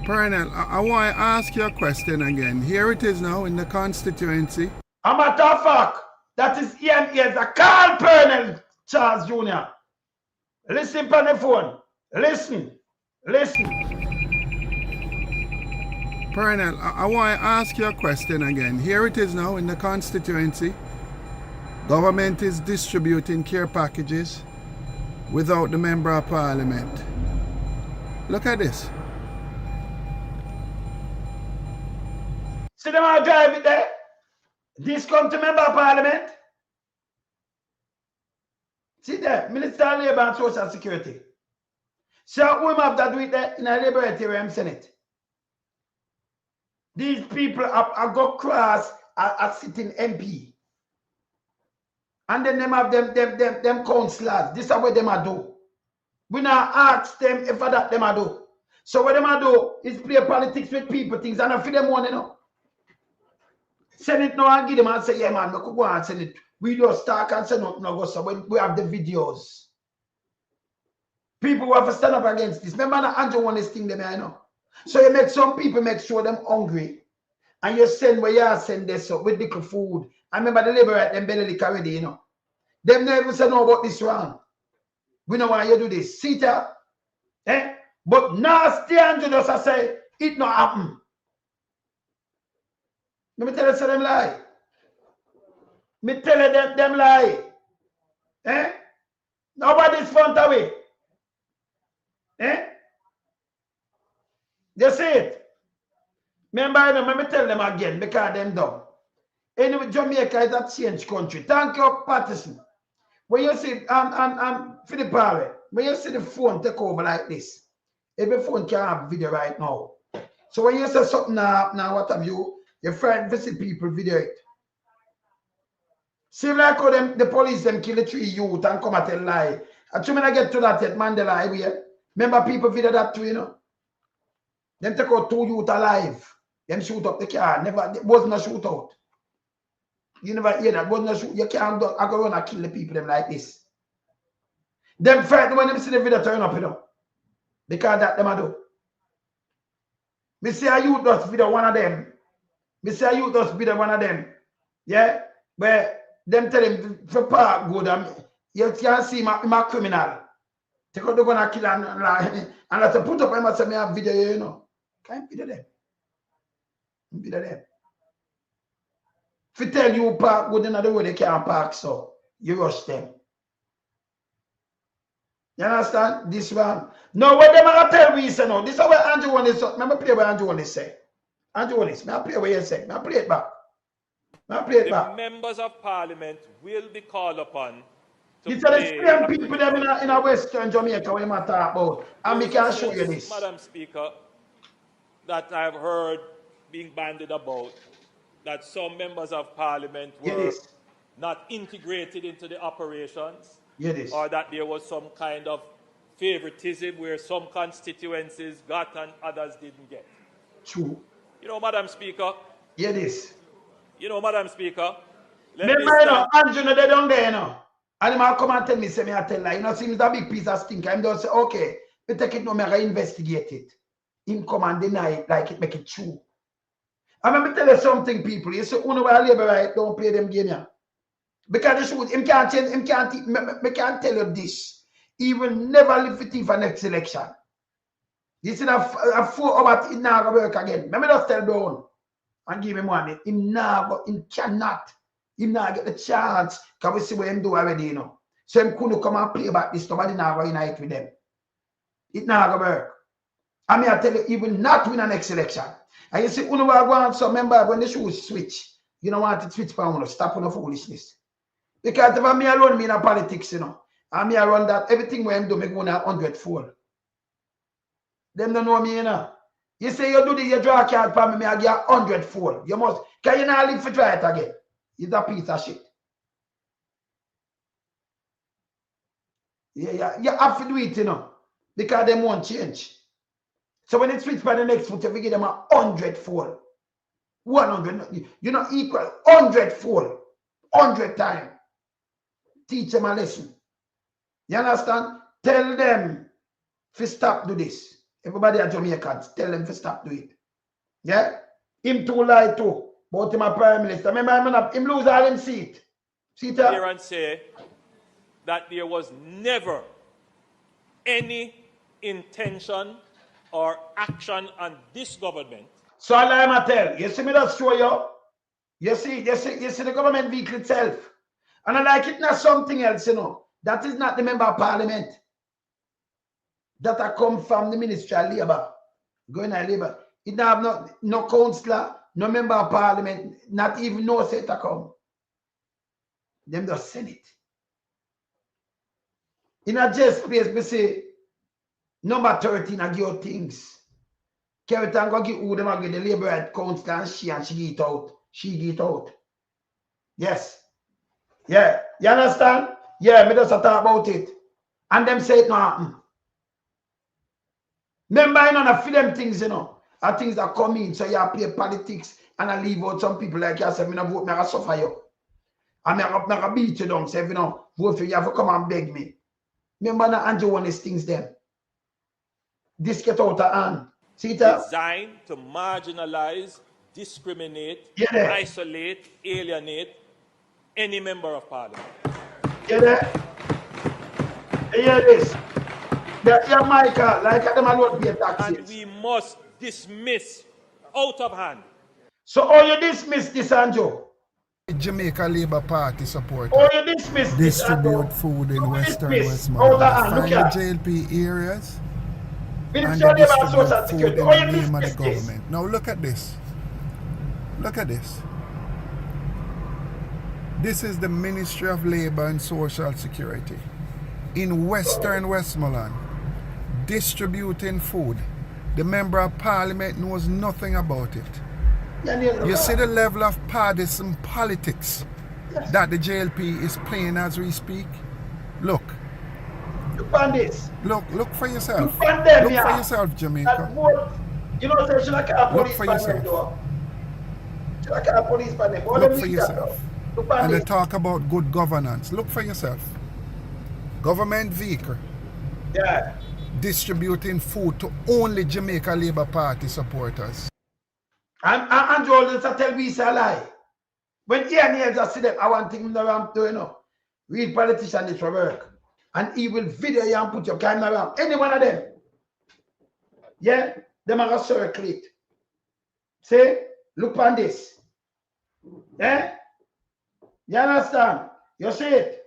Pernell, I want to ask you a question again. Here it is now in the constituency. A matter of fact, that is Ian Ayers. I call Pernell Charles Jr. Listen on the phone. Listen. Pernell, I want to ask you a question again. Here it is now in the constituency. Government is distributing care packages without the Member of Parliament. Look at this. See them all drive it there? This come to Member of Parliament. See there, Minister of Labour and Social Security. So we have to do it there in a Libertarian Senate. These people are go cross are sitting MP. And then them have them councillors. This is what them are do. We now ask them if that them are do. So what them are do is play politics with people, things, and I feel them one, you know. Send it now and give them and say, yeah, man, we could go and send it. We just talk and send nothing go. So when we have the videos. People who have to stand up against this. Remember that Andrew want this thing them, you know. So you make some people make sure them hungry. And you send where you send this up with little food. I remember the liberate them belly lick already, you know. Them never say no about this round. We know why you do this. See that? Eh? But nasty Andrew just say it not happen. Let me tell you them lie. Me tell you them lie. Eh? Nobody's front away. Eh? You see it? Remember, let me tell them again because them dumb. Anyway, Jamaica is a change country. Thank you, Patterson. When you see, Philip Power, when you see the phone take over like this, every phone can have video right now. So when you say something now what have you, your friend visit people video it. See like how them, the police them kill the 3 youth and come and tell lie. And when I get to that at Mandela Highway, remember people video that too, you know? Them take out 2 youth alive. Them shoot up the car. Never, it wasn't a shootout. You never hear that. Wasn't a shoot. You can't go run and kill the people them like this. Them frightened when them see the video turn up, you know. Because that them I do. Me see a youth does video one of them. Me see a youth does video one of them. Yeah? Where them tell him for park good and you can't see my criminal. Take out the gun and kill and I say put up him and say me have video, you know. Can't video them. Video them. If you tell you park good in the road, they can't park, so you rush them. You understand? This one. No, what them are tell me, say no. This is what Andrew want to say. Let me play what Andrew want to say. Andrew want to say. I play what you say. I play it back. I play it back. The members of parliament will be called upon to These are the play same a people critical them in a Western Jamaica we might talk about. And we can show you this. Madam Speaker, that I've heard being bandied about, that some members of parliament were not integrated into the operations, or that there was some kind of favoritism where some constituencies got and others didn't get. True. You know, Madam Speaker. Hear this. You know, Madam Speaker. Remember, you know, Andrew, they don't there, you know. And he might come and tell me, say me, I tell her, you know, seems a big piece of stink. I'm just say, okay, we take it now, me investigate it. Him come and deny it like it make it true. And let me tell you something, people. You say, uno by labor right, don't play them game here. Because the truth, him can't change, him can't, me can't tell you this. He will never live with you for next election. You see that 4 hours, it now go work again. Let me just tell down and give him money. Him cannot. Him not get the chance. Because we see what him do already, you know. So him couldn't come and play back this. Nobody now go unite with them. It now go work. I mean, I tell you, he will not win the next election. And you see, uno will go on, so remember when the shoes switch, you don't want to switch for uno. Stop on the foolishness. Because if me alone, me in politics, you know, and me around that, everything when him do, me go on 100-fold. Them don't know me, you know. You say you do this, you draw a card for me, I give 100-fold. You must, can you not live for try it again? It's a piece of shit. Yeah, you have to do it, you know, because them won't change. So when it switch by the next foot, if we give them 100-fold, 100, you know, equal 100-fold, 100 times. Teach them a lesson. You understand? Tell them to stop do this. Everybody at Jamaicans, tell them to stop do it. Yeah? Him too lie too. But him a prime minister. Remember, him lose all him seat. See that? Here and say that there was never any intention or action on this government. So I tell you see me just show you. You see the government vehicle itself. And I like it not something else, you know. That is not the member of parliament. That I come from the Ministry of Labour. Going to Labour. It don't have no councillor, no member of parliament, not even no senator come. Them just send it. In a just place, we say, number 13, I give you things. Kevitan go give who them again, the Labour right councillor, and she get out. She get out. Yes. Yeah. You understand? Yeah, me just talk about it. And them say it no happen. Remember, you know, for them things, you know, are things that come in, so you play politics and I leave out some people like you say, me no vote, me I suffer you. And I beat you down, say, you know, vote for you, have to come and beg me. Remember, now Andrew one of these things them. This get out of hand. See that? Designed to marginalize, discriminate, isolate, alienate any member of parliament. Hear this. Yeah, Michael, like them alone pay taxes. And we must dismiss out of hand. So how you dismiss this, Andrew? Jamaica Labour Party supporters how you dismiss distribute this, food in Western Westmoreland. Find the JLP areas and they distribute food in the name of the government. Now look at this. Look at this. This is the Ministry of Labour and Social Security in Western Westmoreland distributing food. The member of parliament knows nothing about it. You see the level of partisan politics that the JLP is playing as we speak? Look. Look on this. Look for yourself. Look on them, look for yourself, Jamaica. You know, so should I call a police for yourself. Should I call a police for them? Look for yourself. And they talk about good governance. Look for yourself. Government vehicle. Yeah. Distributing food to only Jamaica Labour Party supporters. And Andrew just tell me it's a lie. When he and he just see them, I want him around to, you know, real politicians for work. And he will video you and put your camera around. Any one of them. Yeah? Them are going to circulate. See? Look on this. Yeah? You understand? You see it?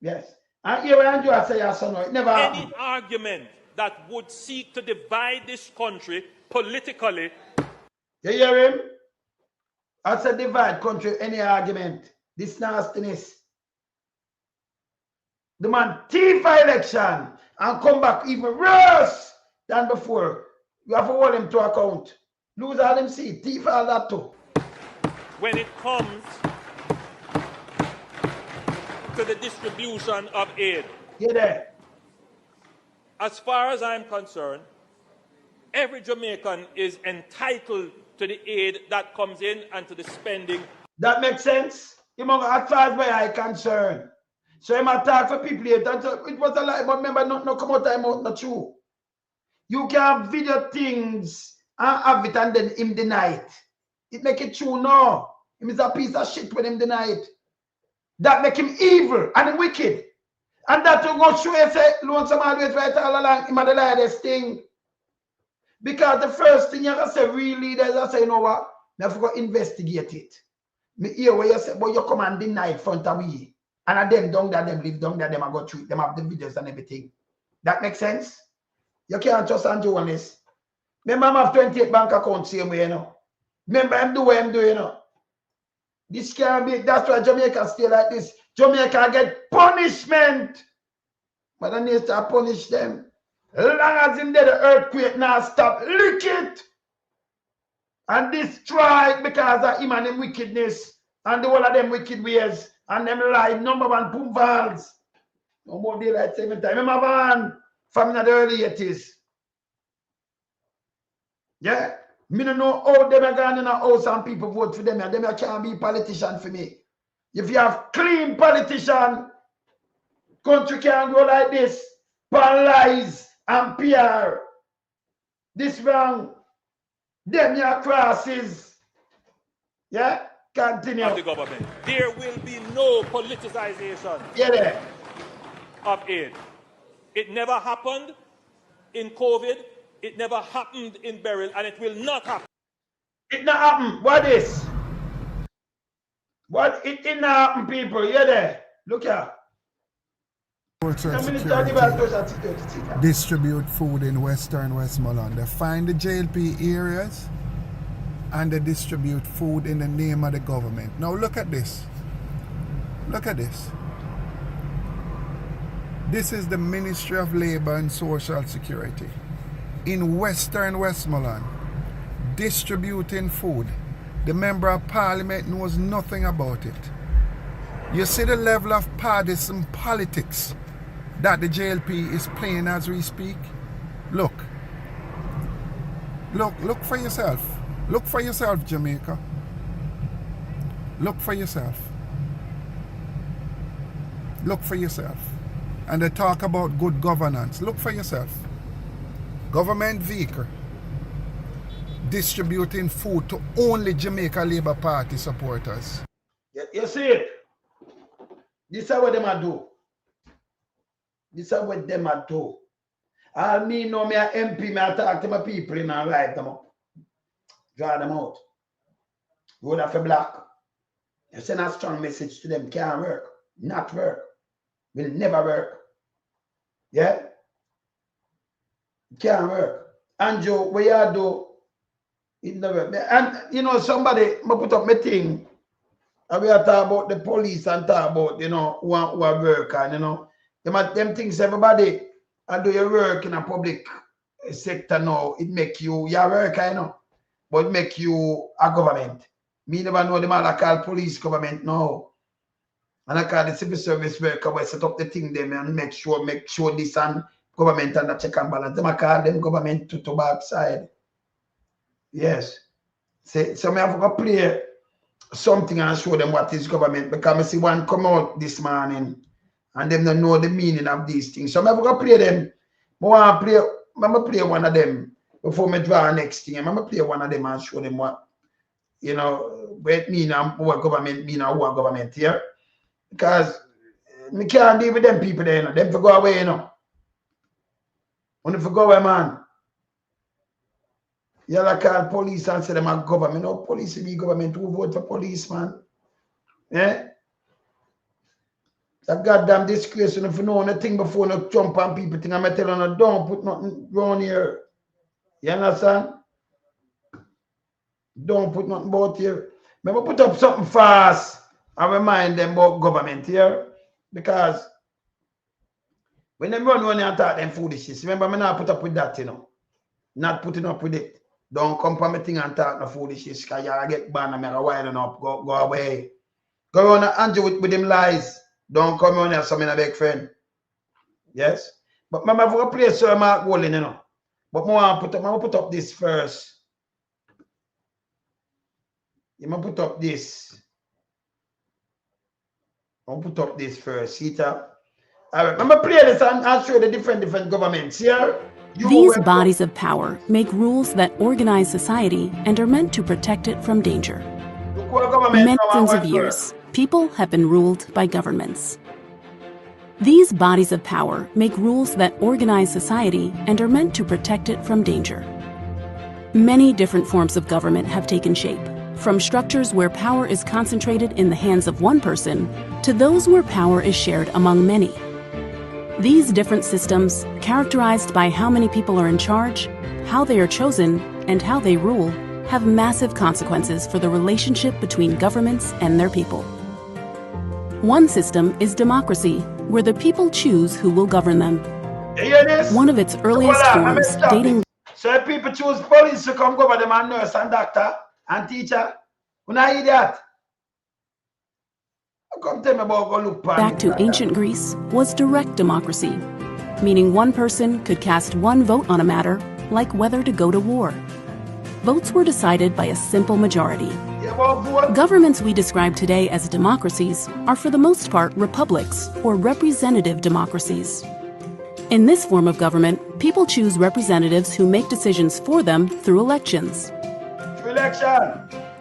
Yes. And here when you say yes or no, it never Any happened. argument that would seek to divide this country politically. You hear him? I said divide country, any argument. This nastiness. The man thief election and come back even worse than before. You have to hold him to account. Lose all them seat, thief all that too. When it comes to the distribution of aid. You there? As far as I'm concerned, every Jamaican is entitled to the aid that comes in and to the spending. That makes sense? As far as where I concerned. So I'm attack for people here. It was a lie, but remember, no come out time out, not true. You can video things and have it and then him deny it. It make it true, no. Him is a piece of shit when him deny it. That make him evil and wicked. And that will go show you say, lonesome always right all along, him had the lightest thing. Because the first thing you have to say, real leaders, I say, you know what? I have to go investigate it. Me hear what you say, but you come and deny it front of me. And at them down there, them live down there, them I go through it, them have the videos and everything. That makes sense? You can't trust and journalists. Remember, I have 28 bank accounts same way, you know. Remember, I'm doing what I'm doing, you know. This can't be, that's why Jamaica stay like this. Jamaica get punishment. But I need to punish them. Long as in there, the earthquake now stop, lick it. And destroy it because of him and them wickedness. And the whole of them wicked ways. And them lie, number one, Pums Vaz. No more daylight saving time. Remember, man, from the early 80s. Yeah? Me don't know how them are going in a house and people vote for them. And them can't be politician for me. If you have clean politician, country can't go like this. For lies and PR. This wrong. Them your crosses. Yeah? Continue. Of the government. There will be no politicization Yeah, of aid. It never happened in COVID. It never happened in Beryl, and it will not happen. it not happen. What is? What it not happen, people? You there? Look here. Distribute food in Western Westmoreland. They find the JLP areas and they distribute food in the name of the government. Now look at this. Look at this. This is the Ministry of Labour and Social Security in Western Westmoreland distributing food. The Member of Parliament knows nothing about it. You see the level of partisan politics that the JLP is playing as we speak? Look for yourself. Look for yourself, Jamaica. Look for yourself. Look for yourself. And they talk about good governance. Look for yourself. Government vehicle distributing food to only Jamaica Labour Party supporters. You see it? This is what them a do. This is what them a do. I mean, no, me a MP, me a talk to my people and I write them up. Draw them out. Vote for black. You send a strong message to them. Can't work. Not work. Will never work. Yeah? Can't work. And Joe, what you do, it never work. And you know, somebody put up my thing. And we are talking about the police and talk about, you know, who are work and, you know, them things everybody and do your work in a public sector now, it make you work, you know, but it make you a government. Me never know the man I call police government now. And I call the civil service worker where set up the thing them and make sure this and government and the check and balance. Them I call them government to backside. Yes. So me have to play something and show them what is government, because I see one come out this morning and them don't know the meaning of these things. So I'm going to play them. I'm going to play one of them before I draw next thing. I'm going to play one of them and show them what, you know, what it mean and what government mean and what government here. Because we can't deal with them people there, you know. Them for go away, you know. When for go away, man. You like call police and say them are government. No police be government. Who vote for police, man? Yeah? That goddamn disgrace. And if you know anything before no jump on people, thing I'm telling you, don't put nothing around here. You understand? Don't put nothing about here. Maybe put up something fast and remind them about government here. Because when they run and talk them foolishness, remember, I'm not put up with that, you know. Not putting up with it. Don't come for me thing and talk no foolishness because you get banned and make a winding up. Go away. Go on and Andrew with them lies. Don't come on here, some in a big friend. Yes? But I'm going to play Sir Mark Walling, you know. But I'm going to put up this first. I'm going to put up this. I'll put up this first. See that? All right, I'm going to play this and I'll show the different governments here. These bodies of power make rules that organize society and are meant to protect it from danger. For millions of years, people have been ruled by governments. These bodies of power make rules that organize society and are meant to protect it from danger. Many different forms of government have taken shape, from structures where power is concentrated in the hands of one person to those where power is shared among many. These different systems, characterized by how many people are in charge, how they are chosen, and how they rule, have massive consequences for the relationship between governments and their people. One system is democracy, where the people choose who will govern them. One of its earliest forms, dating... So people choose police to come govern them, and nurse and doctor and teacher. When I hear that, come tell me about go look back to ancient Greece was direct democracy, meaning one person could cast one vote on a matter, like whether to go to war. Votes were decided by a simple majority. Governments we describe today as democracies are for the most part republics or representative democracies. In this form of government, people choose representatives who make decisions for them through elections.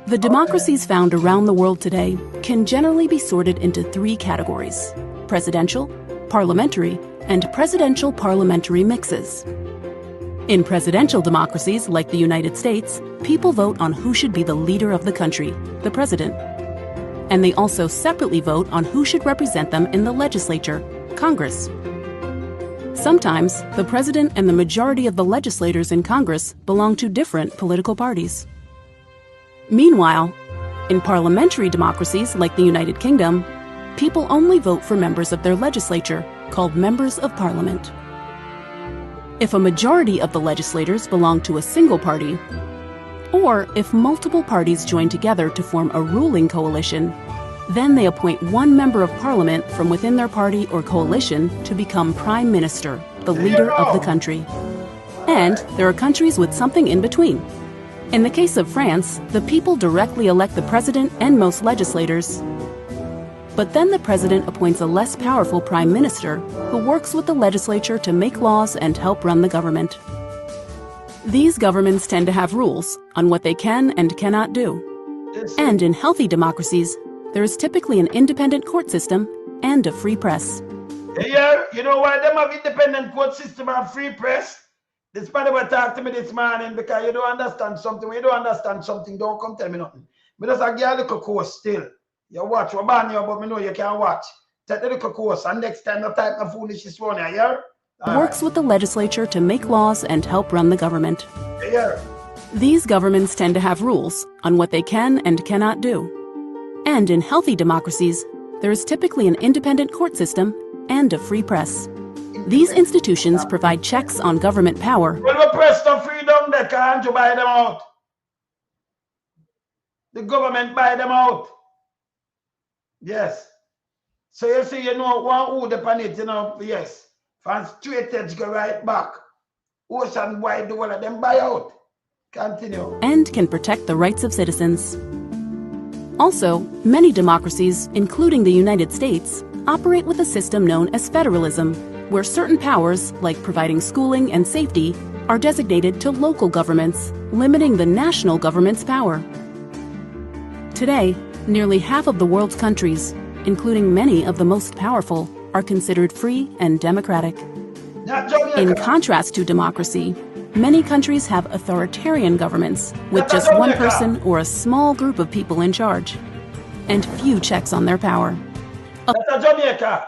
The democracies found around the world today can generally be sorted into three categories: presidential, parliamentary, and presidential parliamentary mixes. In presidential democracies like the United States, people vote on who should be the leader of the country, the president. And they also separately vote on who should represent them in the legislature, Congress. Sometimes, the president and the majority of the legislators in Congress belong to different political parties. Meanwhile, in parliamentary democracies like the United Kingdom, people only vote for members of their legislature, called members of parliament. If a majority of the legislators belong to a single party, or if multiple parties join together to form a ruling coalition, then they appoint one member of parliament from within their party or coalition to become prime minister, the leader of the country. And there are countries with something in between. In the case of France, the people directly elect the president and most legislators. But then the president appoints a less powerful prime minister who works with the legislature to make laws and help run the government. These governments tend to have rules on what they can and cannot do. And in healthy democracies, there is typically an independent court system and a free press. Yeah, you know why them have independent court system and free press? This man ever talk to me this morning because you don't understand something. When you don't understand something, don't come tell me nothing. Me just give you a little course still. You watch, we ban you, but me know you can't watch. Take the little course, and next time you type no foolishness one here. Works with the legislature to make laws and help run the government. Yeah. These governments tend to have rules on what they can and cannot do. And in healthy democracies, there is typically an independent court system and a free press. These institutions provide checks on government power. Well, the press no freedom, they can't you buy them out. The government buy them out. Yes. So you see, you know, one who depend it, you know, yes. From straight edge go right back. Ocean wide, the whole of them buy out. Continue. And can protect the rights of citizens. Also, many democracies, including the United States, operate with a system known as federalism, where certain powers, like providing schooling and safety, are designated to local governments, limiting the national government's power. Today, nearly half of the world's countries, including many of the most powerful, are considered free and democratic. In contrast to democracy, many countries have authoritarian governments with just one person or a small group of people in charge, and few checks on their power. That's Jamaica.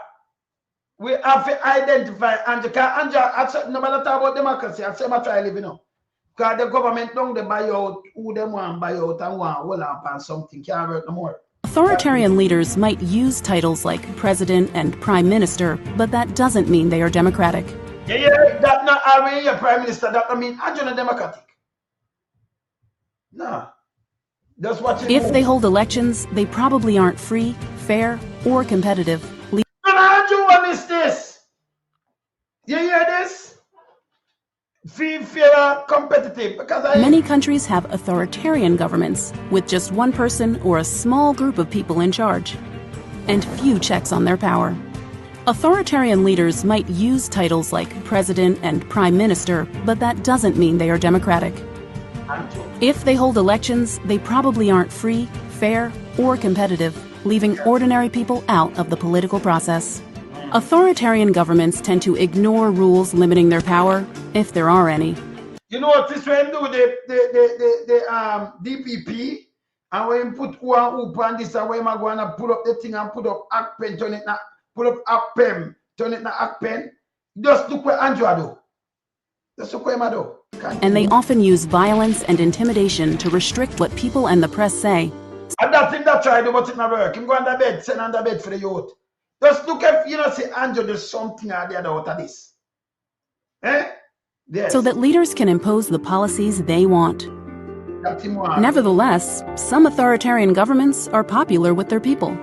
We have to identify Andrew. Andrew, nobody talk about democracy. I say I try living now. Because the government don't they buy out who them want buy out and want hold up on something can't work no more. Authoritarian leaders might use titles like president and prime minister, but that doesn't mean they are democratic. Yeah, that not already your prime minister. That I mean, Andrew not democratic. No. That's what you If they hold elections, they probably aren't free, fair, or competitive. Andrew, what is this? You hear this? Free, fair, competitive. Because Many countries have authoritarian governments with just one person or a small group of people in charge, and few checks on their power. Authoritarian leaders might use titles like president and prime minister, but that doesn't mean they are democratic. If they hold elections, they probably aren't free, fair, or competitive, leaving ordinary people out of the political process. Authoritarian governments tend to ignore rules limiting their power, if there are any. You know what this when do the DPP and when put one hoop on this and when I go and pull up the thing and put up act pen, turn it na pull up act pen, turn it na act pen. Just look what Andrew do. Just look what him do. And they often use violence and intimidation to restrict what people and the press say. And that's him that tried to but it not work. Him go under bed, send under bed for the youth. Just look at, you know, say Andrew, there's something out there out of this. Yes. So that leaders can impose the policies they want. Nevertheless, some authoritarian governments are popular with their people.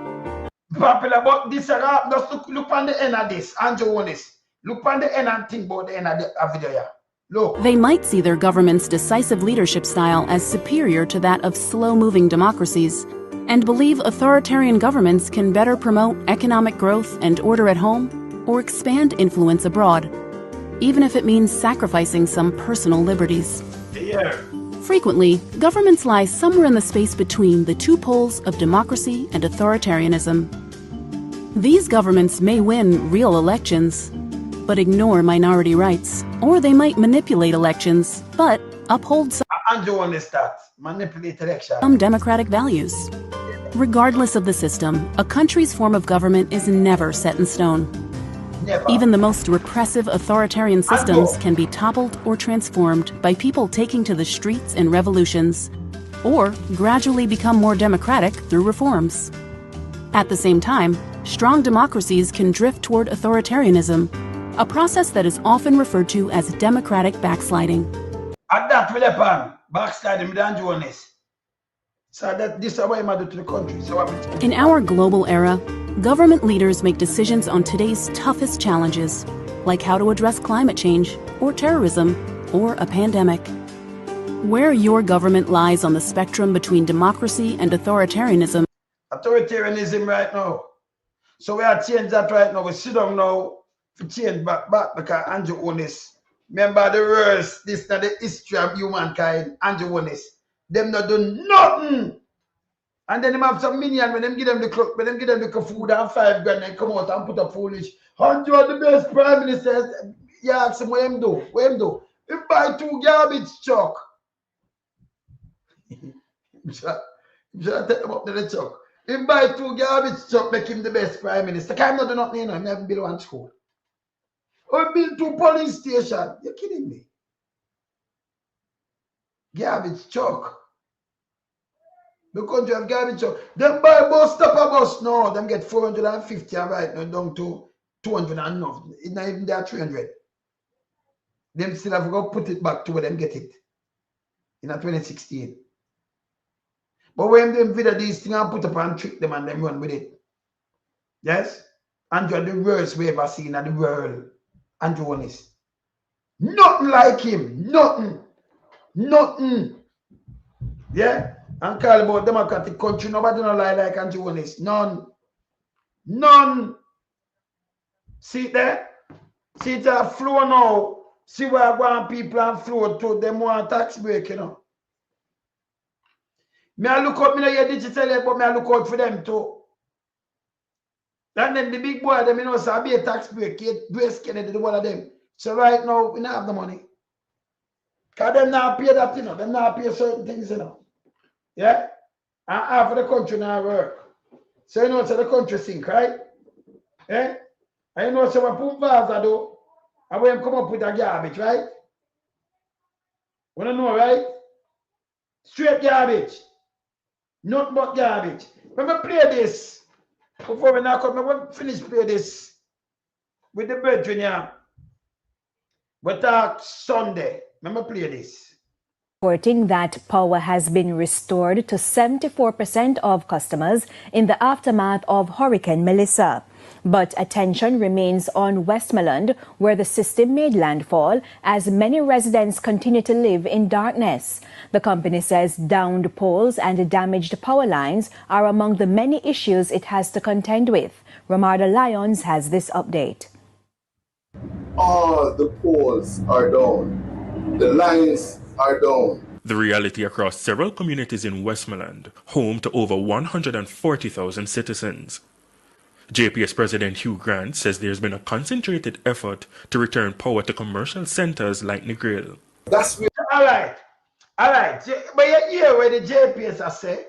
Popular, but this just look on the end of this. Andrew won this. Look on the end and think about the end of the video here. Look. They might see their government's decisive leadership style as superior to that of slow-moving democracies, and believe authoritarian governments can better promote economic growth and order at home or expand influence abroad, even if it means sacrificing some personal liberties. Yeah. Frequently, governments lie somewhere in the space between the two poles of democracy and authoritarianism. These governments may win real elections, but ignore minority rights, or they might manipulate elections, but uphold some democratic values. Regardless of the system, a country's form of government is never set in stone. Never. Even the most repressive authoritarian systems can be toppled or transformed by people taking to the streets in revolutions, or gradually become more democratic through reforms. At the same time, strong democracies can drift toward authoritarianism, a process that is often referred to as democratic backsliding. At that weapon, backsliding, this. So that this is what I do to the country. So in our global era, government leaders make decisions on today's toughest challenges, like how to address climate change, or terrorism, or a pandemic. Where your government lies on the spectrum between democracy and authoritarianism. Authoritarianism right now. So we are changing that right now. We sit down now to change back because Andrew Onis. Remember the worst, this is the history of humankind, Andrew Onis. Them not do nothing. And then them have some minion when them give them the clock, when them give them the food and $5 grand and come out and put a foolish. Andrew are the best prime minister. You ask him what him do. What him do? He buy 2 garbage truck. You should take them up to the truck. He buy 2 garbage truck, make him the best prime minister. Can't not do nothing, you know. He never build 1 school. Or build 2 police stations. You're kidding me. Garbage truck. The country have garbage truck. Them buy bus stop a bus now. Them get 450 right now down to 200 and enough. It's not even there 300. Them still have to go put it back to where them get it. In 2016. But when them video these things and put up and trick them and them run with it. Yes? Andrew the worst we ever seen in the world. Andrew Onis. Nothing like him. Nothing. Nothing. Yeah? And call about democratic country. Nobody don't lie like Andrew Onis. None. None. See it there? See it a flow now. See where I want people and flow to them want tax break, you know. Me I look out, me no hear digital yet, but me I look out for them too. And then the big boy, them, you know, so I be a tax break. Grace Kennedy, the one of them. So right now, we don't have the money. Because them not pay that, you know. Them not pay certain things, you know. Yeah? And half of the country now work. So you know, so the country sink, right? Yeah? And you know, so what Pums Vaz do, and when come up with a garbage, right? We don't know, right? Straight garbage. Not but garbage. When we play this, before we now come, when we finish play this with the brethren here, we talk Sunday. When we play this. Reporting that power has been restored to 74% of customers in the aftermath of Hurricane Melissa. But attention remains on Westmoreland, where the system made landfall as many residents continue to live in darkness. The company says downed poles and damaged power lines are among the many issues it has to contend with. Ramarda Lyons has this update. All the poles are down. The lines are down. The reality across several communities in Westmoreland, home to over 140,000 citizens. JPS President Hugh Grant says there's been a concentrated effort to return power to commercial centres like Negril. That's where. All right. But you hear where the JPS are say?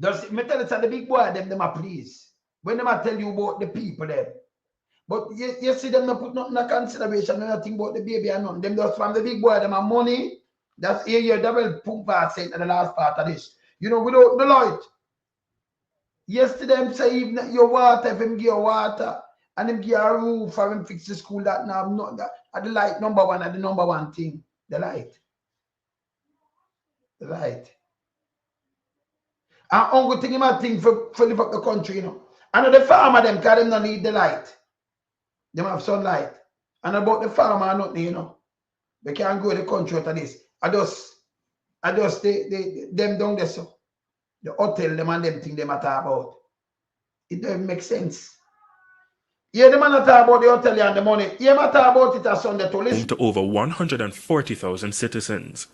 Does me tell you the big boy them are pleased. When them I tell you about the people them. But you see them not put nothing in consideration, nothing about the baby and none. Them just from the big boy, them are money. That's here Daryl Pums Vaz said in the last part of this. You know, without the light. Yesterday, them say even your water, if him give you water, and him give you a roof for him fix the school, that now not that at the light number one, at the number one thing. The light. The light. And only thing him a thing for live up the country, you know. And the farmer them because them don't need the light. Them have sunlight. And about the farmer nothing, you know. They can't grow the country out of this. I just them down there so. The hotel, them and them thing they matter about. It doesn't make sense. Yeah, the man talk about the hotel and the money. Yeah, matter about it as Sunday to listen. Home to over 140,000 citizens.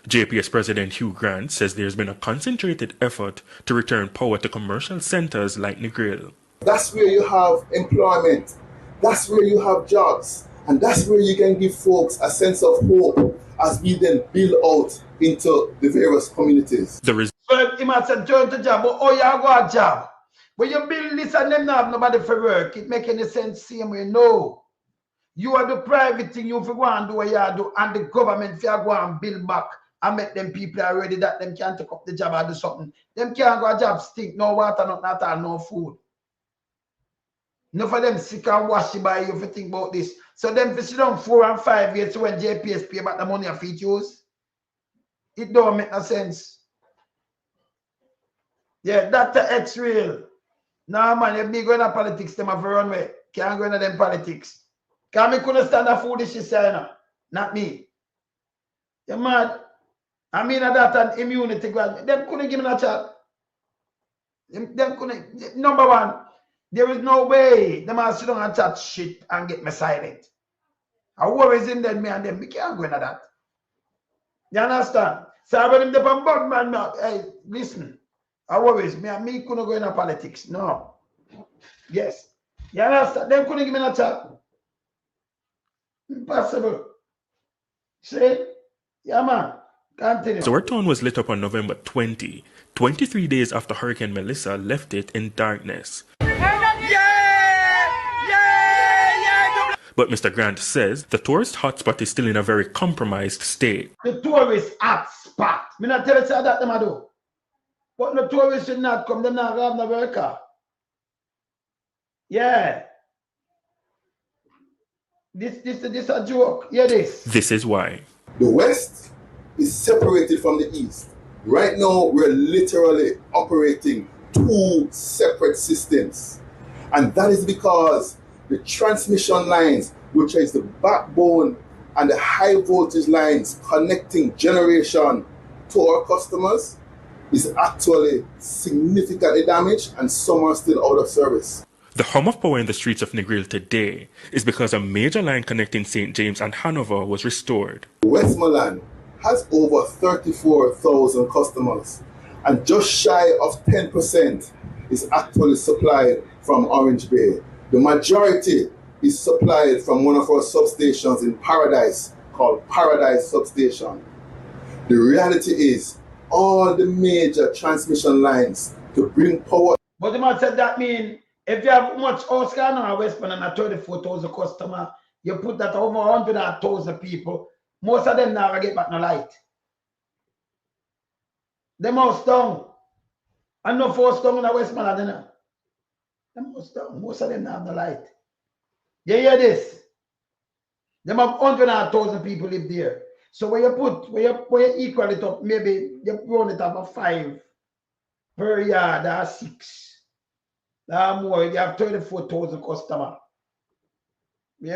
JPS President Hugh Grant says there's been a concentrated effort to return power to commercial centres like Negril. That's where you have employment. That's where you have jobs. And that's where you can give folks a sense of hope as we then build out into the various communities. So he must have turned to job, but oh, you have got a job. When you build this and them not have nobody for work, it make any sense same way? No. You are the private thing you go and do what you do, and the government if you go and build back and make them people already that them can't take up the job or do something. Them can't go a job stink, no water, not at all, no food. Enough of them sick and washy by you if you think about this. So them for sit down 4 and 5 years so when JPS pay back the money of it use. It don't make no sense. Yeah, Dr. X real. Nah man, if me going to politics, them have to run away. Can't go into them politics. Can me couldn't stand that foolish saying, not me. You mad? I mean that an immunity grant. Them couldn't give me a chat. Them couldn't. Number one, there is no way them are sit down and chat shit and get me silent. I worries in them, me and them. We can't go into that. You understand? So when them the bad man, hey, listen. I worries me and me couldn't go into politics. No. Yes. You understand? Them couldn't give me a chat. Impossible. See? Yeah, man. Continue. So our town was lit up on November 20, 23 days after Hurricane Melissa left it in darkness. But Mr. Grant says the tourist hotspot is still in a very compromised state. The tourist hotspot. Me not tell you that them do. But the tourists should not come, them not have no worker. Yeah. This a joke. Yeah, this. This is why. The West is separated from the East. Right now, we're literally operating 2 separate systems. And that is because the transmission lines, which is the backbone and the high voltage lines connecting generation to our customers, is actually significantly damaged and some are still out of service. The hum of power in the streets of Negril today is because a major line connecting St. James and Hanover was restored. Westmoreland has over 34,000 customers, and just shy of 10% is actually supplied from Orange Bay. The majority is supplied from one of our substations in Paradise called Paradise Substation. The reality is all the major transmission lines to bring power. But the man said that mean If you have much house can on Westman and 34,000 customer, you put that over 100,000 people, most of them never get back no light. Them house down. And no force down in the Westman, you know. Them house down. Most of them have no light. You hear this? Them have 100,000 people live there. So when you equal it up, maybe you run it up for 5 per yard or 6. That more, you have 34,000 customers. When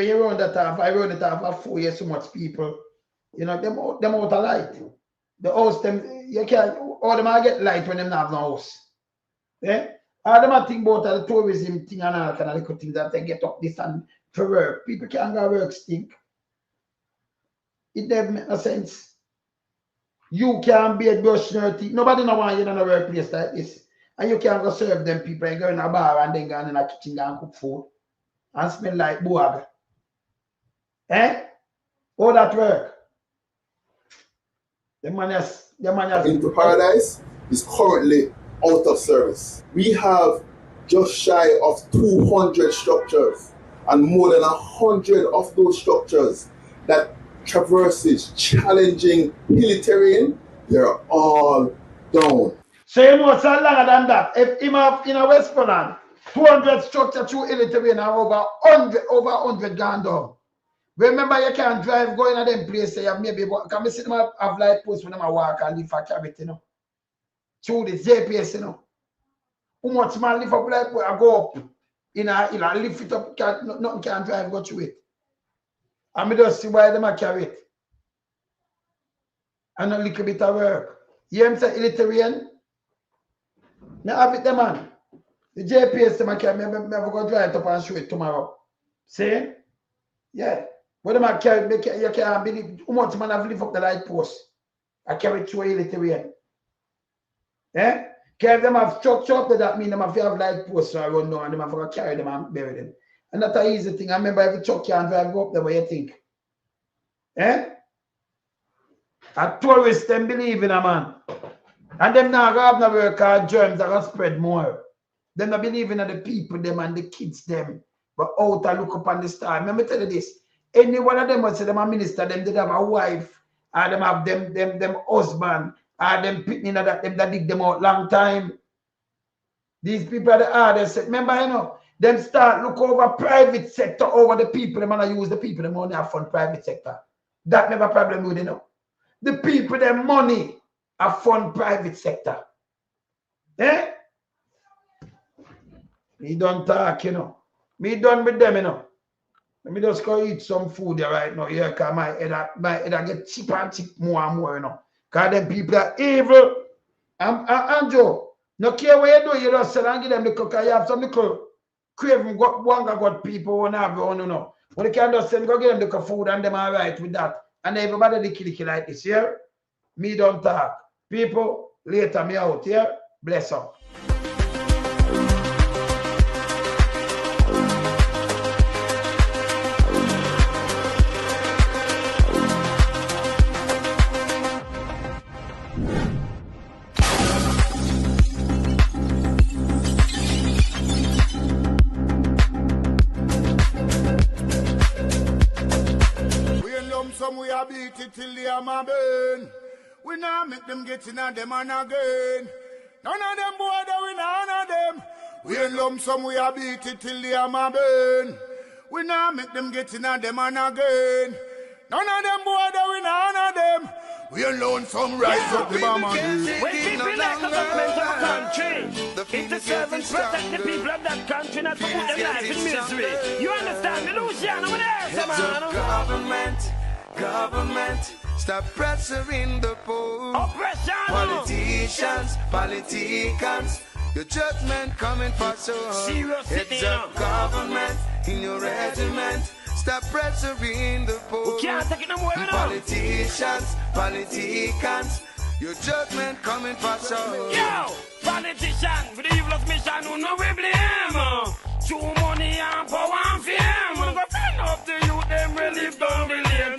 you run that off, I run it off for 4 years, so much people. You know, them out of light. The house, them, you can't, all them I get light when them not have no house. Yeah? All them I think about the tourism thing and all kind of little things that they get up this and for work. People can't go work stink. It never make no sense. You can't be a brush your teeth. Nobody no want you in a workplace like this. And you can't go serve them people and go in a bar and then go in a kitchen and cook food and smell like boag. Eh? All that work. The man has Into Paradise is currently out of service. We have just shy of 200 structures, and more than 100 of those structures that traverses challenging hilly terrain, they're all down. So you know it's a longer than that. If him have in a Westmoreland, 200 structure through hilly terrain are over 100 gone down. Remember, you can't drive going to them places. You have maybe can we see them have light posts when them walk and live for carrot, you know. Through the JPS, you know. How much man live up like I go up in a lift it up, nothing can drive go through it. And me just see why them carry it. And a little bit of work. You hear me say illiterate? Me have it, man. The JPS them carry me have go drive it up and show it tomorrow. See? Yeah. When them carry you can't believe how much man have live up the light post. I carry it through illiterate. Eh? If them have structure up, that means them have to have light posts around now and them have to carry them and bury them. And that's an easy thing. I remember every truck can drive go up there, what you think? Eh? A tourist them believe in a man. And them now have no work hard germs are gonna spread more. Them not believe in the people them and the kids them. But out and look up on the star. Let me tell you this. Any one of them would say them a minister, them did have a wife, or them have them husband. Them picking that them that dig them out long time. These people are the hardest. Remember, you know, them start look over private sector over the people. Them wanna use the people them only have fund private sector. That never problem with you know. The people them money have fund private sector. Eh? Me don't talk, you know. Me done with them, you know. Let me just go eat some food there right now. Yeah, cause my head get cheaper and cheap more and more, you know. Because them people are evil. And Joe, no care what you do, you just sell and give them the cook. You have some little craving got people who have your own, you know. But you can just send go give them the food and them all right with that. And everybody they kill like this, yeah? Me don't talk. People, later me out, yeah? Bless up. We are beat it till the hammer burn. We now make them get in on them and again. None of them boy that we none of them. We in lump sum we are beat it till the hammer burn. We now make them get in on them and again. None of them boy that we none of them. We alone some rise up the bomb and do. We keep like the government of a country. It's the servants protect the people of that country, not to put their life in misery. You understand me, Luciano? What else, man? Government, stop pressuring the poor. Oppression. Politicians, your judgment coming for so. It's a government in your regiment. Stop pressuring the poor. We can't take it no more, Politicians, your judgment coming for so. Yo, politicians, for the evilest mission, who know we blame. Too money and power and fame. We're going to find up the youth, them really live down the lane.